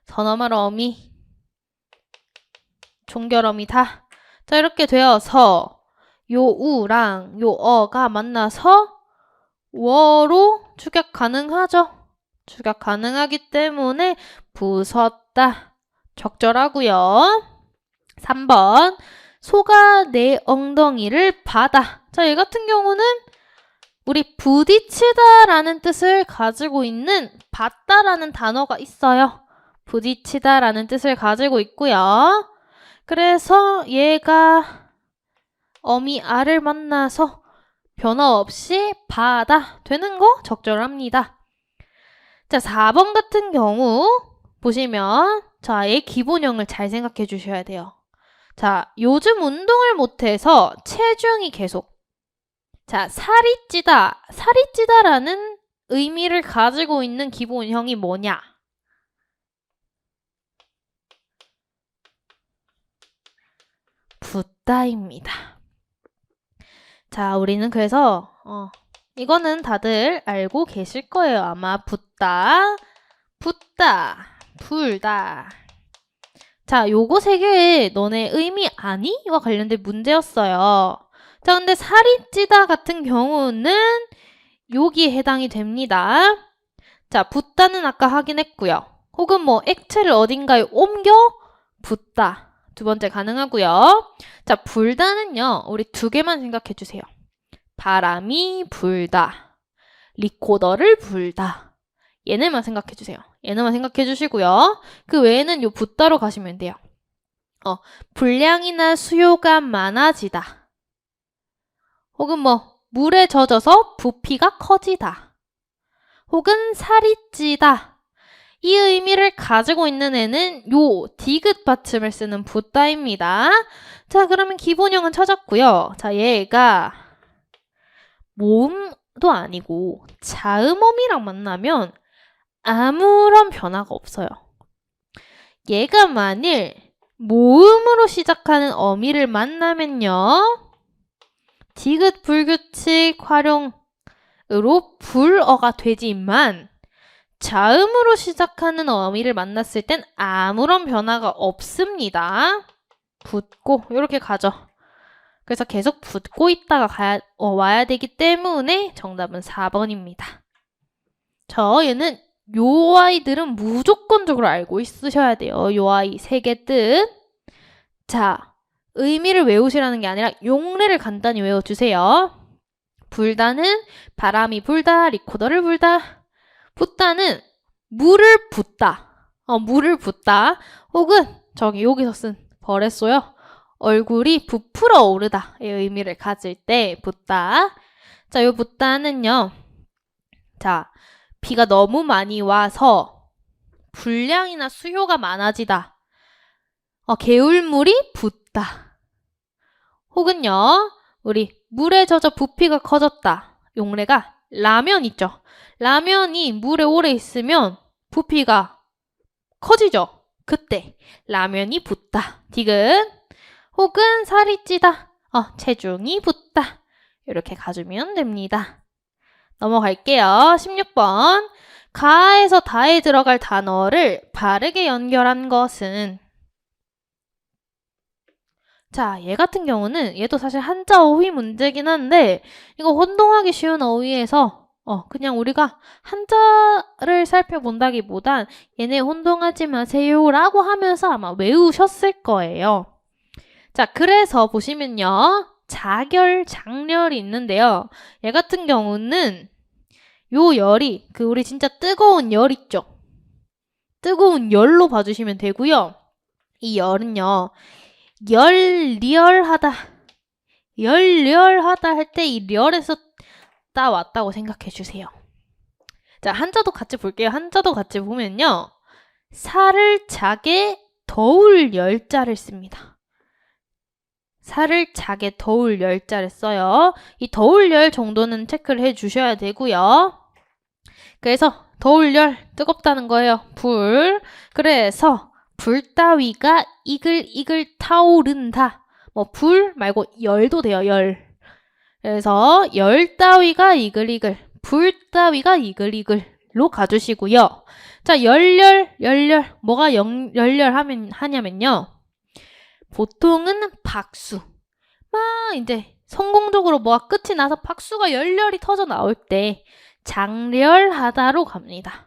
선어말 어미 종결어미다. 자, 이렇게 되어서 요 우랑 요 어가 만나서 워로 축약 가능하죠. 축약 가능하기 때문에 부쉈다. 적절하고요. 3번. 소가 내 엉덩이를 받아. 자, 얘 같은 경우는 우리 부딪히다라는 뜻을 가지고 있는 받다라는 단어가 있어요. 부딪히다라는 뜻을 가지고 있고요. 그래서 얘가 어미 아를 만나서 변화 없이 받아 되는 거 적절합니다. 자, 4번 같은 경우 보시면 자, 얘 기본형을 잘 생각해 주셔야 돼요. 자, 요즘 운동을 못해서 체중이 계속. 자, 살이 찌다. 살이 찌다라는 의미를 가지고 있는 기본형이 뭐냐? 붓다입니다. 자, 우리는 그래서 이거는 다들 알고 계실 거예요. 아마 붓다, 불다. 자, 요거 세 개의 너네 의미 아니?와 관련된 문제였어요. 자, 근데 살이 찌다 같은 경우는 여기에 해당이 됩니다. 자, 붓다는 아까 확인했고요. 혹은 뭐 액체를 어딘가에 옮겨 붓다. 두 번째 가능하고요. 자, 불다는요. 우리 두 개만 생각해 주세요. 바람이 불다. 리코더를 불다. 얘네만 생각해 주세요. 얘네만 생각해 주시고요. 그 외에는 요 붓다로 가시면 돼요. 분량이나 수요가 많아지다. 혹은 뭐 물에 젖어서 부피가 커지다. 혹은 살이 찌다. 이 의미를 가지고 있는 애는 요 디귿 받침을 쓰는 붓다입니다. 자, 그러면 기본형은 찾았고요. 자, 얘가 모음도 아니고 자음어미랑 만나면 아무런 변화가 없어요. 얘가 만일 모음으로 시작하는 어미를 만나면요. 디귿 불규칙 활용으로 불어가 되지만 자음으로 시작하는 어미를 만났을 땐 아무런 변화가 없습니다. 붙고 이렇게 가죠. 그래서 계속 붙고 있다가 와야 되기 때문에 정답은 4번입니다. 얘는 요 아이들은 무조건적으로 알고 있으셔야 돼요. 요 아이 세 개 뜻. 자, 의미를 외우시라는 게 아니라 용례를 간단히 외워주세요. 불다는 바람이 불다, 리코더를 불다. 붓다는 물을 붓다. 물을 붓다. 혹은 여기서 쓴 버랬어요. 얼굴이 부풀어 오르다의 의미를 가질 때 붓다. 자, 요 붓다는요. 자, 비가 너무 많이 와서 분량이나 수요가 많아지다. 개울물이 붓다. 혹은요. 우리 물에 젖어 부피가 커졌다. 용례가 라면 있죠. 라면이 물에 오래 있으면 부피가 커지죠. 그때 라면이 붓다. 디귿. 혹은 살이 찌다. 체중이 붓다. 이렇게 가주면 됩니다. 넘어갈게요. 16번. 가에서 다에 들어갈 단어를 바르게 연결한 것은 자, 얘 같은 경우는 얘도 사실 한자 어휘 문제긴 한데 이거 혼동하기 쉬운 어휘에서 그냥 우리가 한자를 살펴본다기보단 얘네 혼동하지 마세요라고 하면서 아마 외우셨을 거예요. 자, 그래서 보시면요. 자결, 장렬이 있는데요. 얘 같은 경우는 요 열이 우리 진짜 뜨거운 열 있죠? 뜨거운 열로 봐주시면 되고요. 이 열은요. 열리얼하다 할 때 이 렬에서 따왔다고 생각해 주세요. 자, 한자도 같이 볼게요. 한자도 같이 보면요. 살을 자게 더울 열자를 씁니다. 살을 자게 더울 열자를 써요. 이 더울 열 정도는 체크를 해 주셔야 되고요. 그래서 더울 열, 뜨겁다는 거예요. 불. 그래서 불 따위가 이글이글 타오른다. 불 말고 열도 돼요. 열. 그래서 열 따위가 이글이글, 불 따위가 이글이글로 가주시고요. 자, 열렬. 뭐가 하냐면요. 보통은 박수. 이제 성공적으로 뭐가 끝이 나서 박수가 열렬히 터져 나올 때 장렬하다로 갑니다.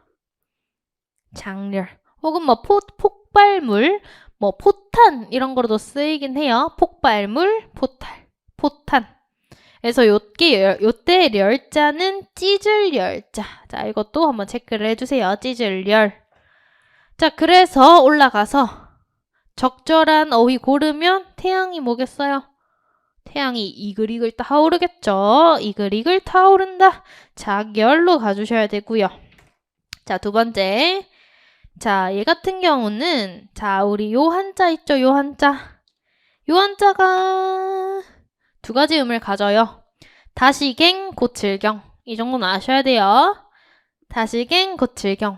장렬. 혹은 폭발물, 포탄 이런 거로도 쓰이긴 해요. 폭발물, 포탄. 그래서 요때 렬자는 찢을 열자. 자, 이것도 한번 체크를 해주세요. 찢을 열. 자, 그래서 올라가서 적절한 어휘 고르면 태양이 뭐겠어요? 태양이 이글이글 타오르겠죠. 이글이글 타오른다. 자결로 가주셔야 되고요. 자, 두 번째. 자, 얘 같은 경우는 자, 우리 요 한자 있죠? 요 한자. 요 한자가 두 가지 음을 가져요. 다시갱, 고칠경. 이 정도는 아셔야 돼요. 다시갱, 고칠경.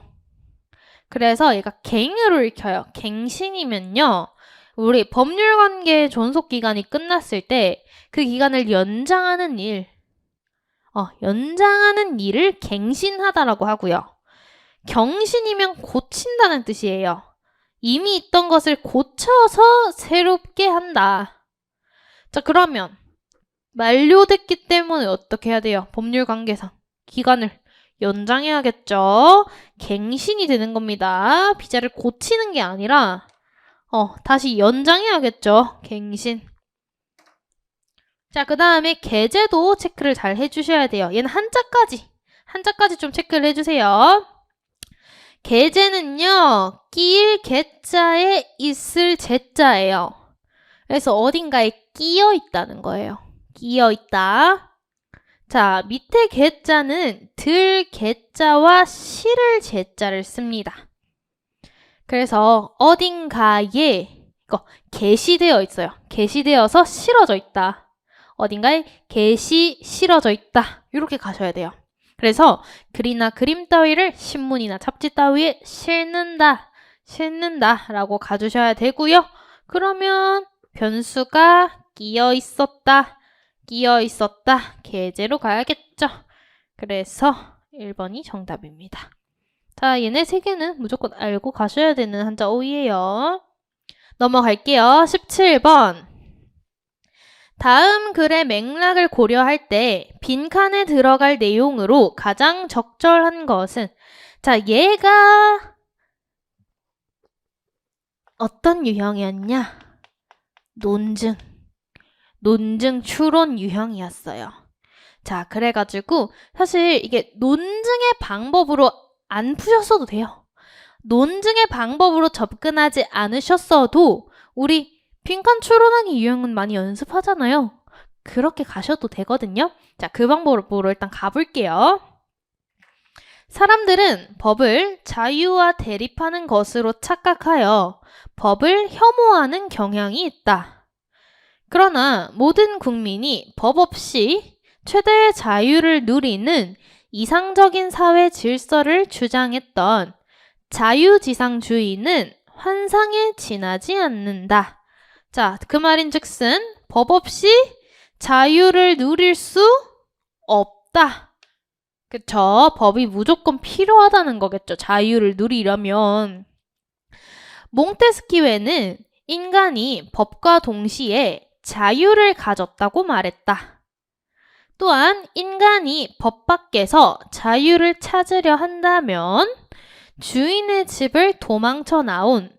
그래서 얘가 갱으로 읽혀요. 갱신이면요. 우리 법률관계 존속기간이 끝났을 때 그 기간을 연장하는 일을 갱신하다라고 하고요. 경신이면 고친다는 뜻이에요. 이미 있던 것을 고쳐서 새롭게 한다. 자, 그러면 만료됐기 때문에 어떻게 해야 돼요? 법률 관계상 기간을 연장해야겠죠. 갱신이 되는 겁니다. 비자를 고치는 게 아니라 다시 연장해야겠죠. 갱신. 자, 그 다음에 게재도 체크를 잘 해주셔야 돼요. 얘는 한자까지 좀 체크를 해주세요. 게재는요, 끼일 개자에 있을 제자예요. 그래서 어딘가에 끼어 있다는 거예요. 끼어 있다. 자, 밑에 개자는 들 개자와 실을 제자를 씁니다. 그래서 어딘가에 이거 게시되어 있어요. 게시되어서 실어져 있다. 어딘가에 게시 실어져 있다. 이렇게 가셔야 돼요. 그래서 글이나 그림 따위를 신문이나 잡지 따위에 실는다 라고 가주셔야 되고요. 그러면 변수가 끼어 있었다. 게재로 가야겠죠. 그래서 1번이 정답입니다. 자, 얘네 3개는 무조건 알고 가셔야 되는 한자 어휘예요. 넘어갈게요. 17번. 다음 글의 맥락을 고려할 때 빈칸에 들어갈 내용으로 가장 적절한 것은, 자, 얘가 어떤 유형이었냐? 논증 추론 유형이었어요. 자, 그래가지고 사실 이게 논증의 방법으로 안 푸셨어도 돼요. 논증의 방법으로 접근하지 않으셨어도 우리 빈칸 추론하기 유형은 많이 연습하잖아요. 그렇게 가셔도 되거든요. 자, 그 방법으로 일단 가볼게요. 사람들은 법을 자유와 대립하는 것으로 착각하여 법을 혐오하는 경향이 있다. 그러나 모든 국민이 법 없이 최대의 자유를 누리는 이상적인 사회 질서를 주장했던 자유지상주의는 환상에 지나지 않는다. 자, 그 말인즉슨 법 없이 자유를 누릴 수 없다. 그쵸? 법이 무조건 필요하다는 거겠죠. 자유를 누리려면. 몽테스키웨는 인간이 법과 동시에 자유를 가졌다고 말했다. 또한 인간이 법 밖에서 자유를 찾으려 한다면 주인의 집을 도망쳐 나온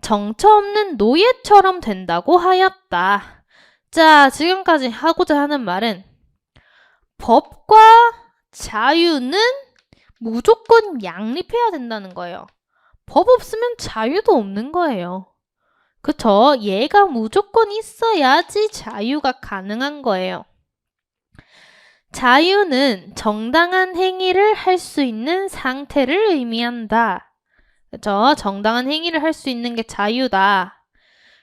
정처 없는 노예처럼 된다고 하였다. 자, 지금까지 하고자 하는 말은 법과 자유는 무조건 양립해야 된다는 거예요. 법 없으면 자유도 없는 거예요. 그쵸? 얘가 무조건 있어야지 자유가 가능한 거예요. 자유는 정당한 행위를 할 수 있는 상태를 의미한다. 그쵸? 정당한 행위를 할 수 있는 게 자유다.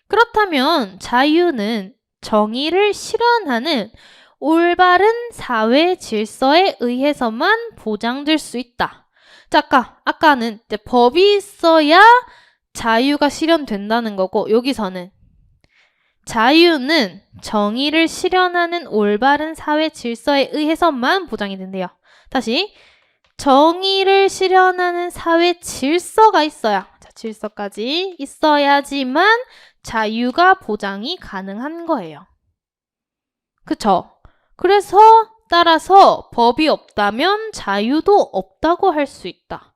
그렇다면 자유는 정의를 실현하는 올바른 사회 질서에 의해서만 보장될 수 있다. 자, 아까는 이제 법이 있어야 자유가 실현된다는 거고, 여기서는 자유는 정의를 실현하는 올바른 사회 질서에 의해서만 보장이 된대요. 다시, 정의를 실현하는 사회 질서가 있어야, 자, 질서까지 있어야지만 자유가 보장이 가능한 거예요. 그쵸? 그래서 따라서 법이 없다면 자유도 없다고 할 수 있다.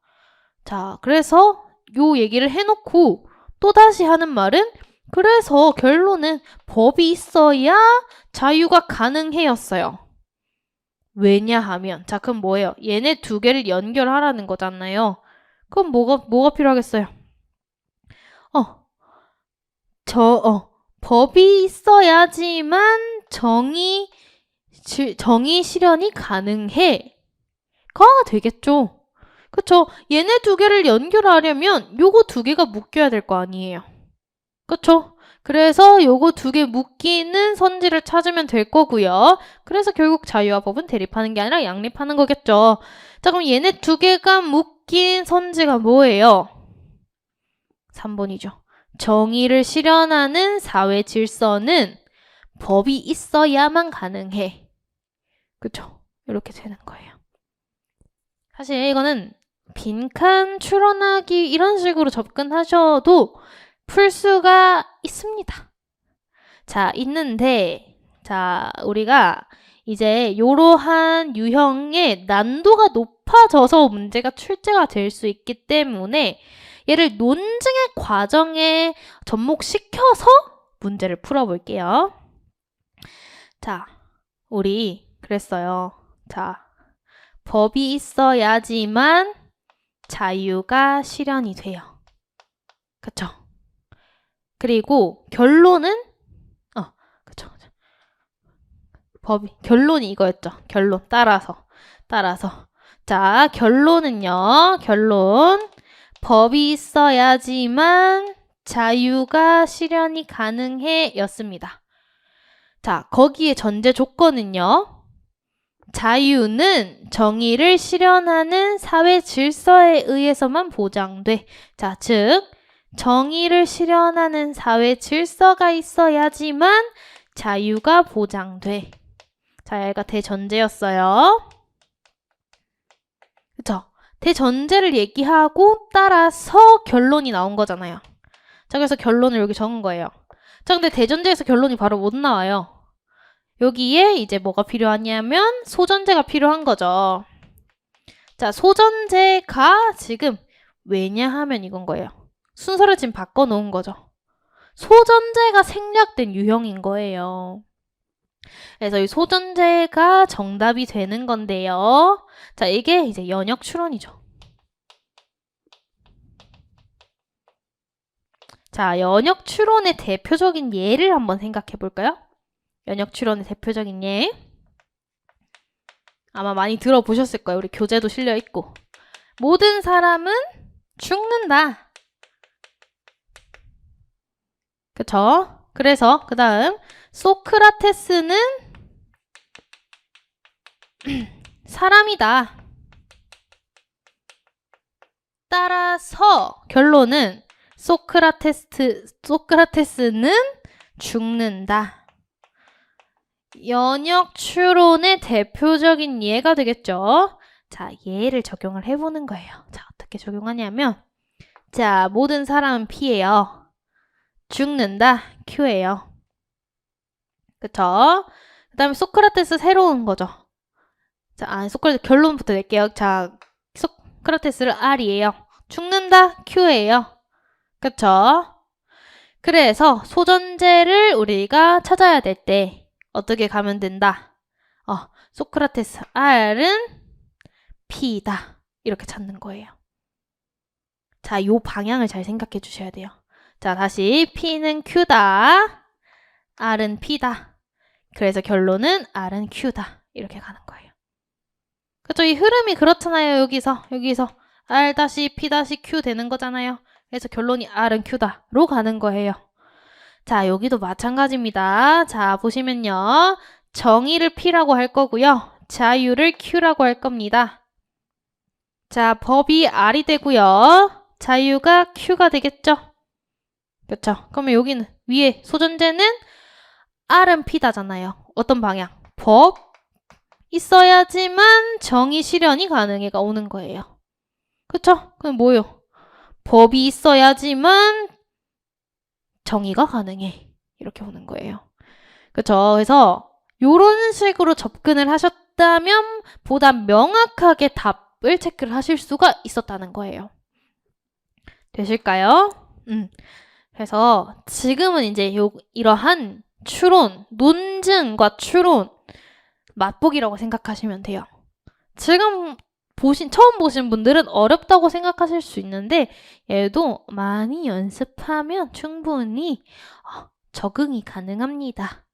자, 그래서 요 얘기를 해놓고 또 다시 하는 말은 그래서 결론은 법이 있어야 자유가 가능해였어요. 왜냐하면 자, 그럼 뭐예요? 얘네 2개를 연결하라는 거잖아요. 그럼 뭐가 필요하겠어요? 법이 있어야지만 정의 실현이 가능해. 가 되겠죠. 그쵸? 얘네 2개를 연결하려면 요거 2개가 묶여야 될 거 아니에요. 그쵸? 그래서 요거 2개 묶이는 선지를 찾으면 될 거고요. 그래서 결국 자유와 법은 대립하는 게 아니라 양립하는 거겠죠. 자, 그럼 얘네 2개가 묶인 선지가 뭐예요? 3번이죠. 정의를 실현하는 사회 질서는 법이 있어야만 가능해. 그쵸? 이렇게 되는 거예요. 사실 이거는 빈칸 추론하기 이런 식으로 접근하셔도 풀 수가 있습니다. 자, 있는데 자, 우리가 이제 이러한 유형의 난도가 높아져서 문제가 출제가 될 수 있기 때문에 얘를 논증의 과정에 접목시켜서 문제를 풀어볼게요. 자, 우리 그랬어요. 자, 법이 있어야지만 자유가 실현이 돼요. 그쵸? 그리고 결론은 그쵸. 결론이 이거였죠. 결론 따라서. 자, 결론은요. 결론. 법이 있어야지만 자유가 실현이 가능해 였습니다. 자, 거기에 전제 조건은요. 자유는 정의를 실현하는 사회 질서에 의해서만 보장돼. 자, 즉 정의를 실현하는 사회 질서가 있어야지만 자유가 보장돼. 자, 얘가 대전제였어요. 그쵸? 대전제를 얘기하고 따라서 결론이 나온 거잖아요. 자, 그래서 결론을 여기 적은 거예요. 자, 근데 대전제에서 결론이 바로 못 나와요. 여기에 이제 뭐가 필요하냐면 소전제가 필요한 거죠. 자, 소전제가 지금 왜냐하면 이건 거예요. 순서를 지금 바꿔놓은 거죠. 소전제가 생략된 유형인 거예요. 그래서 이 소전제가 정답이 되는 건데요. 자, 이게 이제 연역 추론이죠. 자, 연역 추론의 대표적인 예를 한번 생각해 볼까요? 연역 추론의 대표적인 예. 아마 많이 들어보셨을 거예요. 우리 교재도 실려 있고. 모든 사람은 죽는다. 그쵸? 그래서 그 다음 소크라테스는 사람이다. 따라서 결론은 소크라테스는 죽는다. 연역 추론의 대표적인 예가 되겠죠. 자, 예를 적용을 해보는 거예요. 자, 어떻게 적용하냐면 자, 모든 사람은 P예요. 죽는다. Q예요. 그쵸? 그 다음에 소크라테스 새로운 거죠. 자, 소크라테스 결론부터 낼게요. 자, 소크라테스를 R이에요. 죽는다. Q예요. 그쵸? 그래서 소전제를 우리가 찾아야 될 때 어떻게 가면 된다? 소크라테스 R은 P다. 이렇게 찾는 거예요. 자, 요 방향을 잘 생각해 주셔야 돼요. 자, 다시 P는 Q다. R은 P다. 그래서 결론은 R은 Q다. 이렇게 가는 거예요. 그쵸? 이 흐름이 그렇잖아요. 여기서 R-P-Q 되는 거잖아요. 그래서 결론이 R은 Q다로 가는 거예요. 자, 여기도 마찬가지입니다. 자, 보시면요. 정의를 P라고 할 거고요. 자유를 Q라고 할 겁니다. 자, 법이 R이 되고요. 자유가 Q가 되겠죠? 그렇죠? 그러면 여기는 위에 소전제는 R은 P다잖아요. 어떤 방향? 법 있어야지만 정의 실현이 가능해가 오는 거예요. 그렇죠? 그럼 뭐요? 법이 있어야지만 정의가 가능해. 이렇게 오는 거예요. 그렇죠? 그래서 이런 식으로 접근을 하셨다면 보다 명확하게 답을 체크를 하실 수가 있었다는 거예요. 되실까요? 그래서 지금은 이제 이러한 추론, 논증과 추론 맛보기라고 생각하시면 돼요. 지금 처음 보신 분들은 어렵다고 생각하실 수 있는데 얘도 많이 연습하면 충분히 적응이 가능합니다.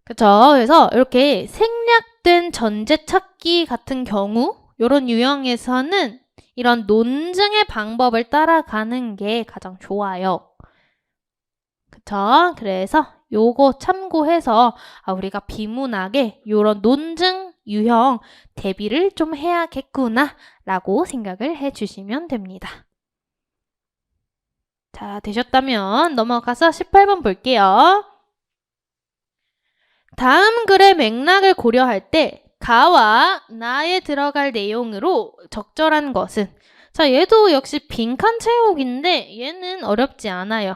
그쵸? 그래서 이렇게 생략된 전제 찾기 같은 경우 이런 유형에서는 이런 논증의 방법을 따라가는 게 가장 좋아요. 그쵸? 그래서 요거 참고해서 우리가 비문학에 이런 논증 유형 대비를 좀 해야겠구나 라고 생각을 해주시면 됩니다. 자, 되셨다면 넘어가서 18번 볼게요. 다음 글의 맥락을 고려할 때 가와 나에 들어갈 내용으로 적절한 것은 자, 얘도 역시 빈칸 채우기인데 얘는 어렵지 않아요.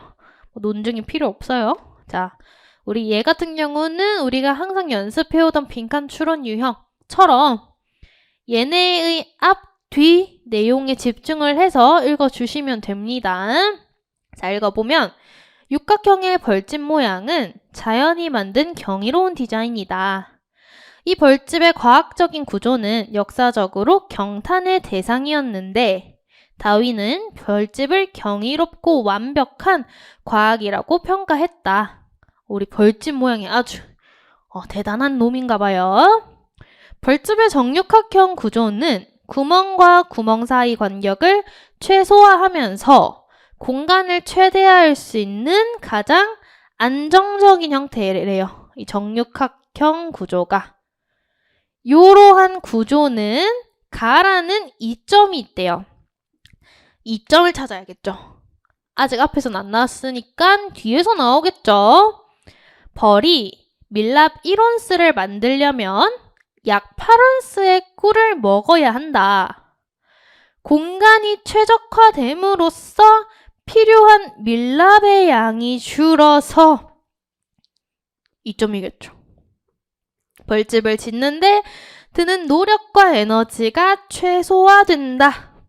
논증이 필요 없어요. 자, 우리 얘 같은 경우는 우리가 항상 연습해오던 빈칸 추론 유형처럼 얘네의 앞, 뒤 내용에 집중을 해서 읽어주시면 됩니다. 자, 읽어보면 육각형의 벌집 모양은 자연이 만든 경이로운 디자인이다. 이 벌집의 과학적인 구조는 역사적으로 경탄의 대상이었는데 다윈은 벌집을 경이롭고 완벽한 과학이라고 평가했다. 우리 벌집 모양이 아주 대단한 놈인가 봐요. 벌집의 정육각형 구조는 구멍과 구멍 사이 간격을 최소화하면서 공간을 최대화할 수 있는 가장 안정적인 형태래요. 이 정육각형 구조가. 이러한 구조는 가라는 이점이 있대요. 이점을 찾아야겠죠. 아직 앞에서는 안 나왔으니까 뒤에서 나오겠죠. 벌이 밀랍 1온스를 만들려면 약 8온스의 꿀을 먹어야 한다. 공간이 최적화됨으로써 필요한 밀랍의 양이 줄어서 이점이겠죠. 벌집을 짓는데 드는 노력과 에너지가 최소화된다.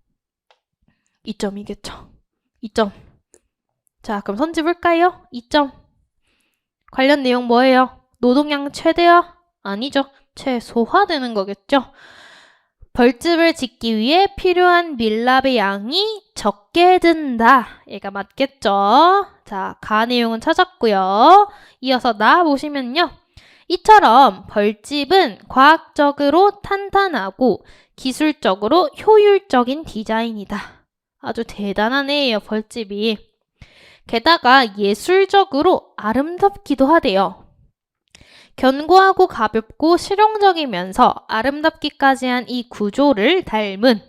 이점이겠죠. 이점. 자, 그럼 선집을까요? 이점. 관련 내용 뭐예요? 노동량 최대화? 아니죠. 최소화되는 거겠죠. 벌집을 짓기 위해 필요한 밀랍의 양이 적게 든다. 얘가 맞겠죠. 자, 가 내용은 찾았고요. 이어서 나 보시면요. 이처럼 벌집은 과학적으로 탄탄하고 기술적으로 효율적인 디자인이다. 아주 대단한 애예요, 벌집이. 게다가 예술적으로 아름답기도 하대요. 견고하고 가볍고 실용적이면서 아름답기까지 한 이 구조를 닮은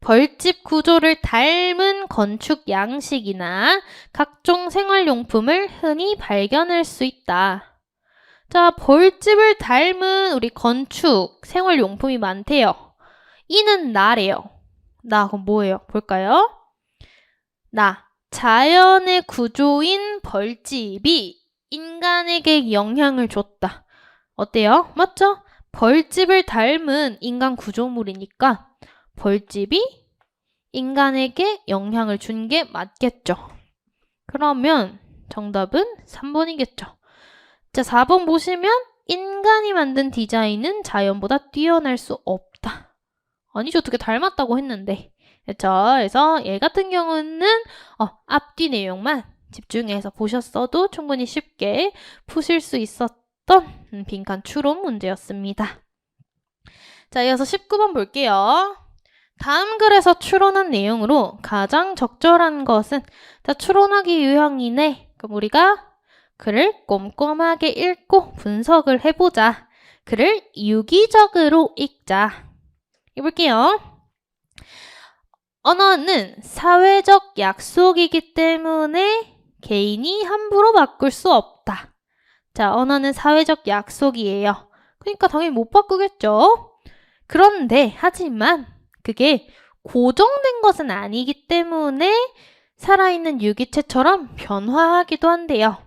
벌집 구조를 닮은 건축 양식이나 각종 생활용품을 흔히 발견할 수 있다. 자, 벌집을 닮은 우리 건축 생활용품이 많대요. 이는 나래요. 나 그럼 뭐예요? 볼까요? 나. 자연의 구조인 벌집이 인간에게 영향을 줬다. 어때요? 맞죠? 벌집을 닮은 인간 구조물이니까 벌집이 인간에게 영향을 준 게 맞겠죠. 그러면 정답은 3번이겠죠. 자, 4번 보시면 인간이 만든 디자인은 자연보다 뛰어날 수 없다. 아니죠. 어떻게 닮았다고 했는데. 그렇죠? 그래서 얘 같은 경우는 앞뒤 내용만 집중해서 보셨어도 충분히 쉽게 푸실 수 있었던 빈칸 추론 문제였습니다. 자, 이어서 19번 볼게요. 다음 글에서 추론한 내용으로 가장 적절한 것은 자, 추론하기 유형이네. 그럼 우리가 글을 꼼꼼하게 읽고 분석을 해보자. 글을 유기적으로 읽자. 해볼게요. 언어는 사회적 약속이기 때문에 개인이 함부로 바꿀 수 없다. 자, 언어는 사회적 약속이에요. 그러니까 당연히 못 바꾸겠죠. 그런데 하지만 그게 고정된 것은 아니기 때문에 살아있는 유기체처럼 변화하기도 한대요.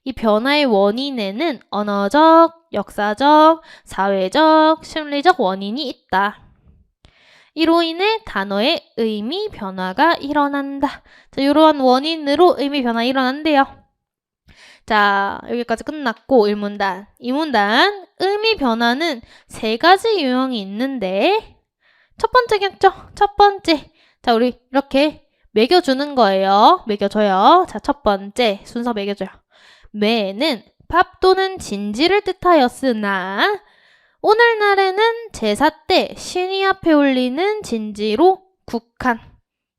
이 변화의 원인에는 언어적, 역사적, 사회적, 심리적 원인이 있다. 이로 인해 단어의 의미 변화가 일어난다. 자, 이러한 원인으로 의미 변화 일어난대요. 자, 여기까지 끝났고 1문단. 2문단. 의미 변화는 3가지 유형이 있는데 첫 번째겠죠? 첫 번째. 자, 우리 이렇게 매겨주는 거예요. 매겨줘요. 자, 첫 번째 순서 매겨줘요. 매는 밥 또는 진지를 뜻하였으나 오늘날에는 제사 때 신이 앞에 올리는 진지로 국한.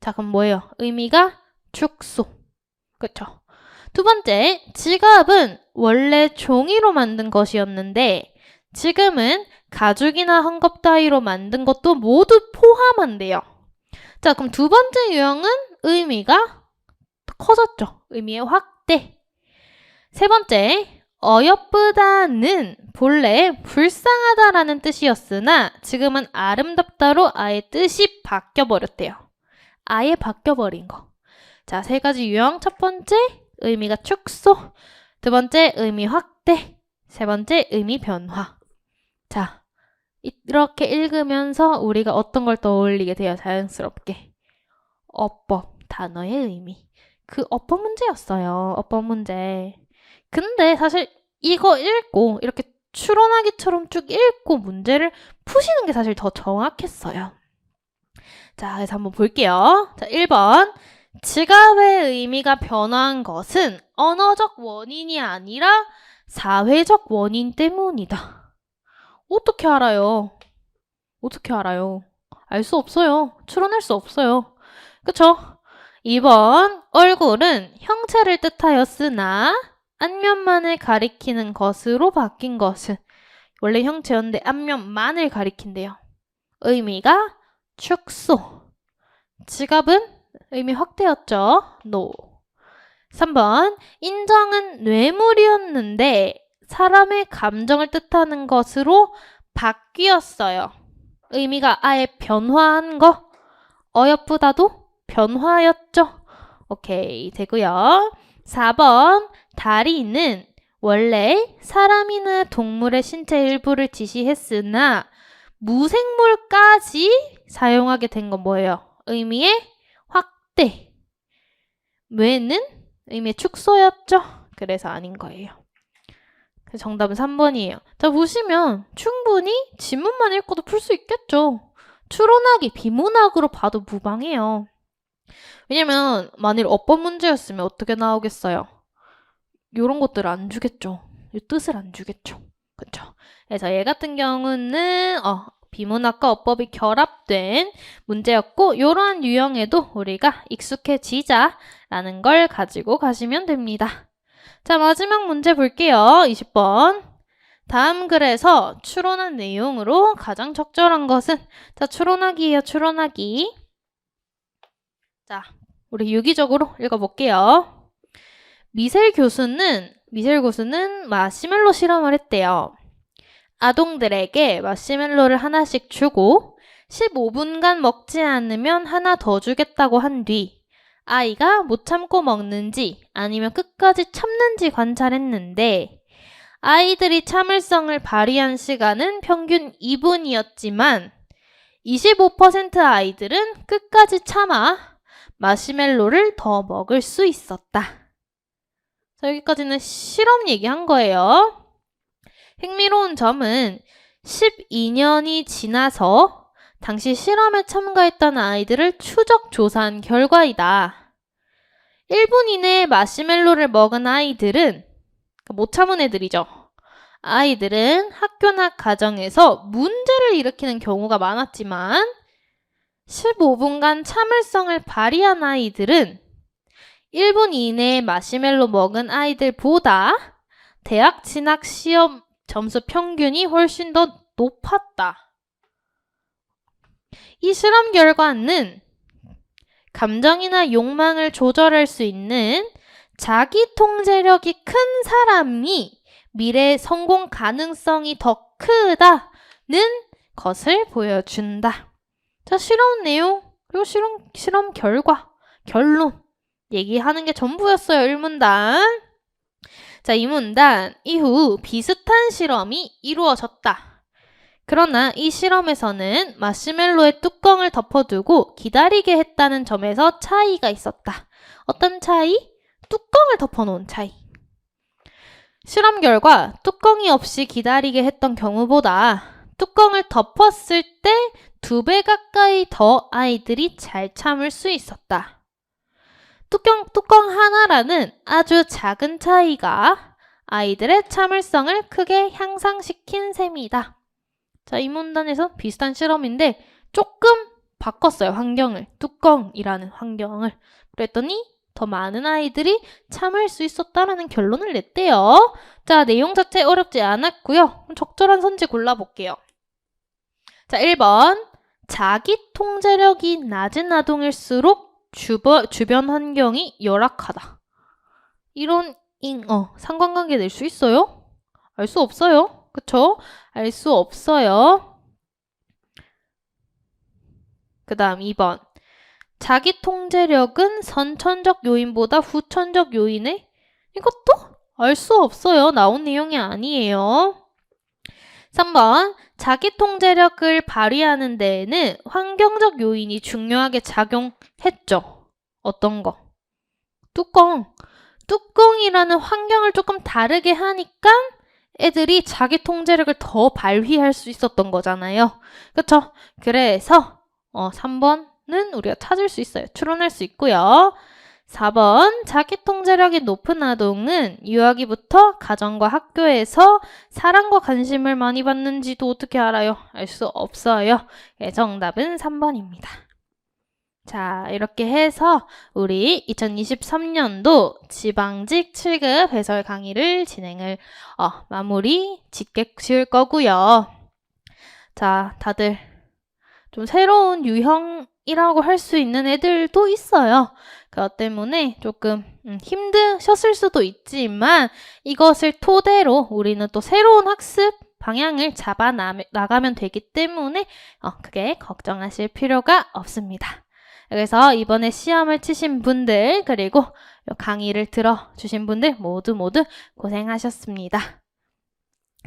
자, 그럼 뭐예요? 의미가 축소. 그쵸? 두 번째, 지갑은 원래 종이로 만든 것이었는데 지금은 가죽이나 헝겊 따위로 만든 것도 모두 포함한대요. 자, 그럼 두 번째 유형은 의미가 커졌죠. 의미의 확대. 세 번째, 어여쁘다는 본래 불쌍하다라는 뜻이었으나 지금은 아름답다로 아예 뜻이 바뀌어버렸대요. 아예 바뀌어버린 거. 자, 세 가지 유형. 첫 번째, 의미가 축소. 두 번째, 의미 확대. 세 번째, 의미 변화. 자, 이렇게 읽으면서 우리가 어떤 걸 떠올리게 돼요, 자연스럽게. 어법, 단어의 의미. 그 어법 문제였어요, 어법 문제. 근데 사실 이거 읽고 이렇게 추론하기처럼 쭉 읽고 문제를 푸시는 게 사실 더 정확했어요. 자, 그래서 한번 볼게요. 자, 1번. 지갑의 의미가 변화한 것은 언어적 원인이 아니라 사회적 원인 때문이다. 어떻게 알아요? 어떻게 알아요? 알 수 없어요. 추론할 수 없어요. 그쵸? 2번. 얼굴은 형체를 뜻하였으나 안면만을 가리키는 것으로 바뀐 것은 원래 형체였는데 안면만을 가리킨대요. 의미가 축소. 지갑은 의미 확대였죠. No. 3번. 인정은 뇌물이었는데 사람의 감정을 뜻하는 것으로 바뀌었어요. 의미가 아예 변화한 거. 어여쁘다도 변화였죠. 오케이, 되고요. 4번. 다리는 원래 사람이나 동물의 신체 일부를 지시했으나 무생물까지 사용하게 된 건 뭐예요? 의미의 확대. 뇌는 의미의 축소였죠? 그래서 아닌 거예요. 정답은 3번이에요. 자, 보시면 충분히 지문만 읽고도 풀 수 있겠죠? 추론하기, 비문학으로 봐도 무방해요. 왜냐면 만일 어법 문제였으면 어떻게 나오겠어요? 요런 것들을 안 주겠죠. 이 뜻을 안 주겠죠. 그쵸? 그래서 얘 같은 경우는 비문학과 어법이 결합된 문제였고 이러한 유형에도 우리가 익숙해지자라는 걸 가지고 가시면 됩니다. 자, 마지막 문제 볼게요. 20번. 다음 글에서 추론한 내용으로 가장 적절한 것은 자, 추론하기예요. 추론하기. 자, 우리 유기적으로 읽어볼게요. 미셀 교수는 마시멜로 실험을 했대요. 아동들에게 마시멜로를 하나씩 주고 15분간 먹지 않으면 하나 더 주겠다고 한 뒤 아이가 못 참고 먹는지 아니면 끝까지 참는지 관찰했는데 아이들이 참을성을 발휘한 시간은 평균 2분이었지만 25% 아이들은 끝까지 참아 마시멜로를 더 먹을 수 있었다. 자, 여기까지는 실험 얘기한 거예요. 흥미로운 점은 12년이 지나서 당시 실험에 참가했던 아이들을 추적 조사한 결과이다. 1분 이내에 마시멜로를 먹은 아이들은 못 참은 애들이죠. 아이들은 학교나 가정에서 문제를 일으키는 경우가 많았지만 15분간 참을성을 발휘한 아이들은 1분 이내에 마시멜로 먹은 아이들보다 대학 진학 시험 점수 평균이 훨씬 더 높았다. 이 실험 결과는 감정이나 욕망을 조절할 수 있는 자기 통제력이 큰 사람이 미래의 성공 가능성이 더 크다는 것을 보여준다. 자, 실험 내용, 그리고 실험 결과, 결론 얘기하는 게 전부였어요. 1문단. 자, 2문단. 이후 비슷한 실험이 이루어졌다. 그러나 이 실험에서는 마시멜로의 뚜껑을 덮어두고 기다리게 했다는 점에서 차이가 있었다. 어떤 차이? 뚜껑을 덮어놓은 차이. 실험 결과 뚜껑이 없이 기다리게 했던 경우보다 뚜껑을 덮었을 때 2배 가까이 더 아이들이 잘 참을 수 있었다. 뚜껑 하나라는 아주 작은 차이가 아이들의 참을성을 크게 향상시킨 셈이다. 자, 이 문단에서 비슷한 실험인데 조금 바꿨어요. 환경을. 뚜껑이라는 환경을. 그랬더니 더 많은 아이들이 참을 수 있었다라는 결론을 냈대요. 자, 내용 자체 어렵지 않았고요. 적절한 선지 골라볼게요. 자, 1번. 자기 통제력이 낮은 아동일수록 주변 환경이 열악하다. 이런 상관관계 낼 수 있어요? 알 수 없어요. 그쵸? 알 수 없어요. 그 다음 2번. 자기 통제력은 선천적 요인보다 후천적 요인에? 이것도 알 수 없어요. 나온 내용이 아니에요. 3번. 자기 통제력을 발휘하는 데에는 환경적 요인이 중요하게 작용했죠. 어떤 거? 뚜껑. 뚜껑이라는 환경을 조금 다르게 하니까 애들이 자기 통제력을 더 발휘할 수 있었던 거잖아요. 그쵸? 그래서 3번은 우리가 찾을 수 있어요. 추론할 수 있고요. 4번, 자기 통제력이 높은 아동은 유아기부터 가정과 학교에서 사랑과 관심을 많이 받는지도 어떻게 알아요? 알 수 없어요. 네, 정답은 3번입니다. 자, 이렇게 해서 우리 2023년도 지방직 7급 해설 강의를 마무리 지을 거고요. 자, 다들 좀 새로운 유형이라고 할 수 있는 애들도 있어요. 그것 때문에 조금 힘드셨을 수도 있지만 이것을 토대로 우리는 또 새로운 학습 방향을 잡아 나가면 되기 때문에 크게 걱정하실 필요가 없습니다. 그래서 이번에 시험을 치신 분들 그리고 강의를 들어주신 분들 모두 고생하셨습니다.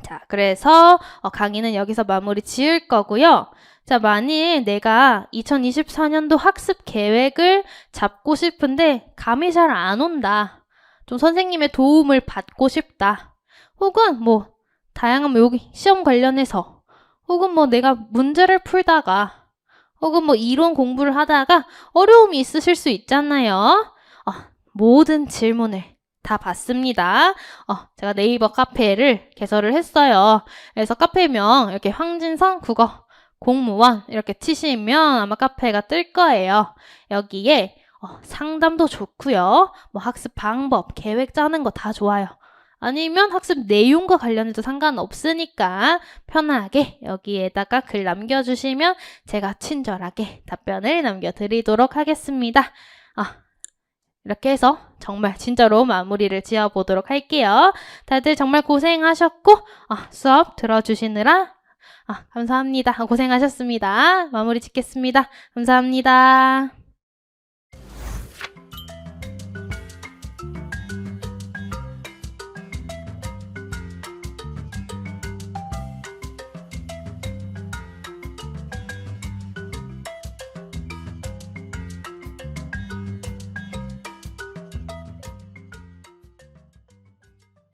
자, 그래서 강의는 여기서 마무리 지을 거고요. 자, 만일 내가 2024년도 학습 계획을 잡고 싶은데 감이 잘 안 온다. 좀 선생님의 도움을 받고 싶다. 혹은 다양한 여기 시험 관련해서 혹은 내가 문제를 풀다가 혹은 이론 공부를 하다가 어려움이 있으실 수 있잖아요. 모든 질문을 다 받습니다. 제가 네이버 카페를 개설을 했어요. 그래서 카페명 이렇게 황진성 국어 공무원 이렇게 치시면 아마 카페가 뜰 거예요. 여기에 상담도 좋고요. 학습 방법, 계획 짜는 거 다 좋아요. 아니면 학습 내용과 관련해도 상관없으니까 편하게 여기에다가 글 남겨주시면 제가 친절하게 답변을 남겨드리도록 하겠습니다. 이렇게 해서 정말 진짜로 마무리를 지어보도록 할게요. 다들 정말 고생하셨고 수업 들어주시느라 감사합니다. 고생하셨습니다. 마무리 짓겠습니다. 감사합니다.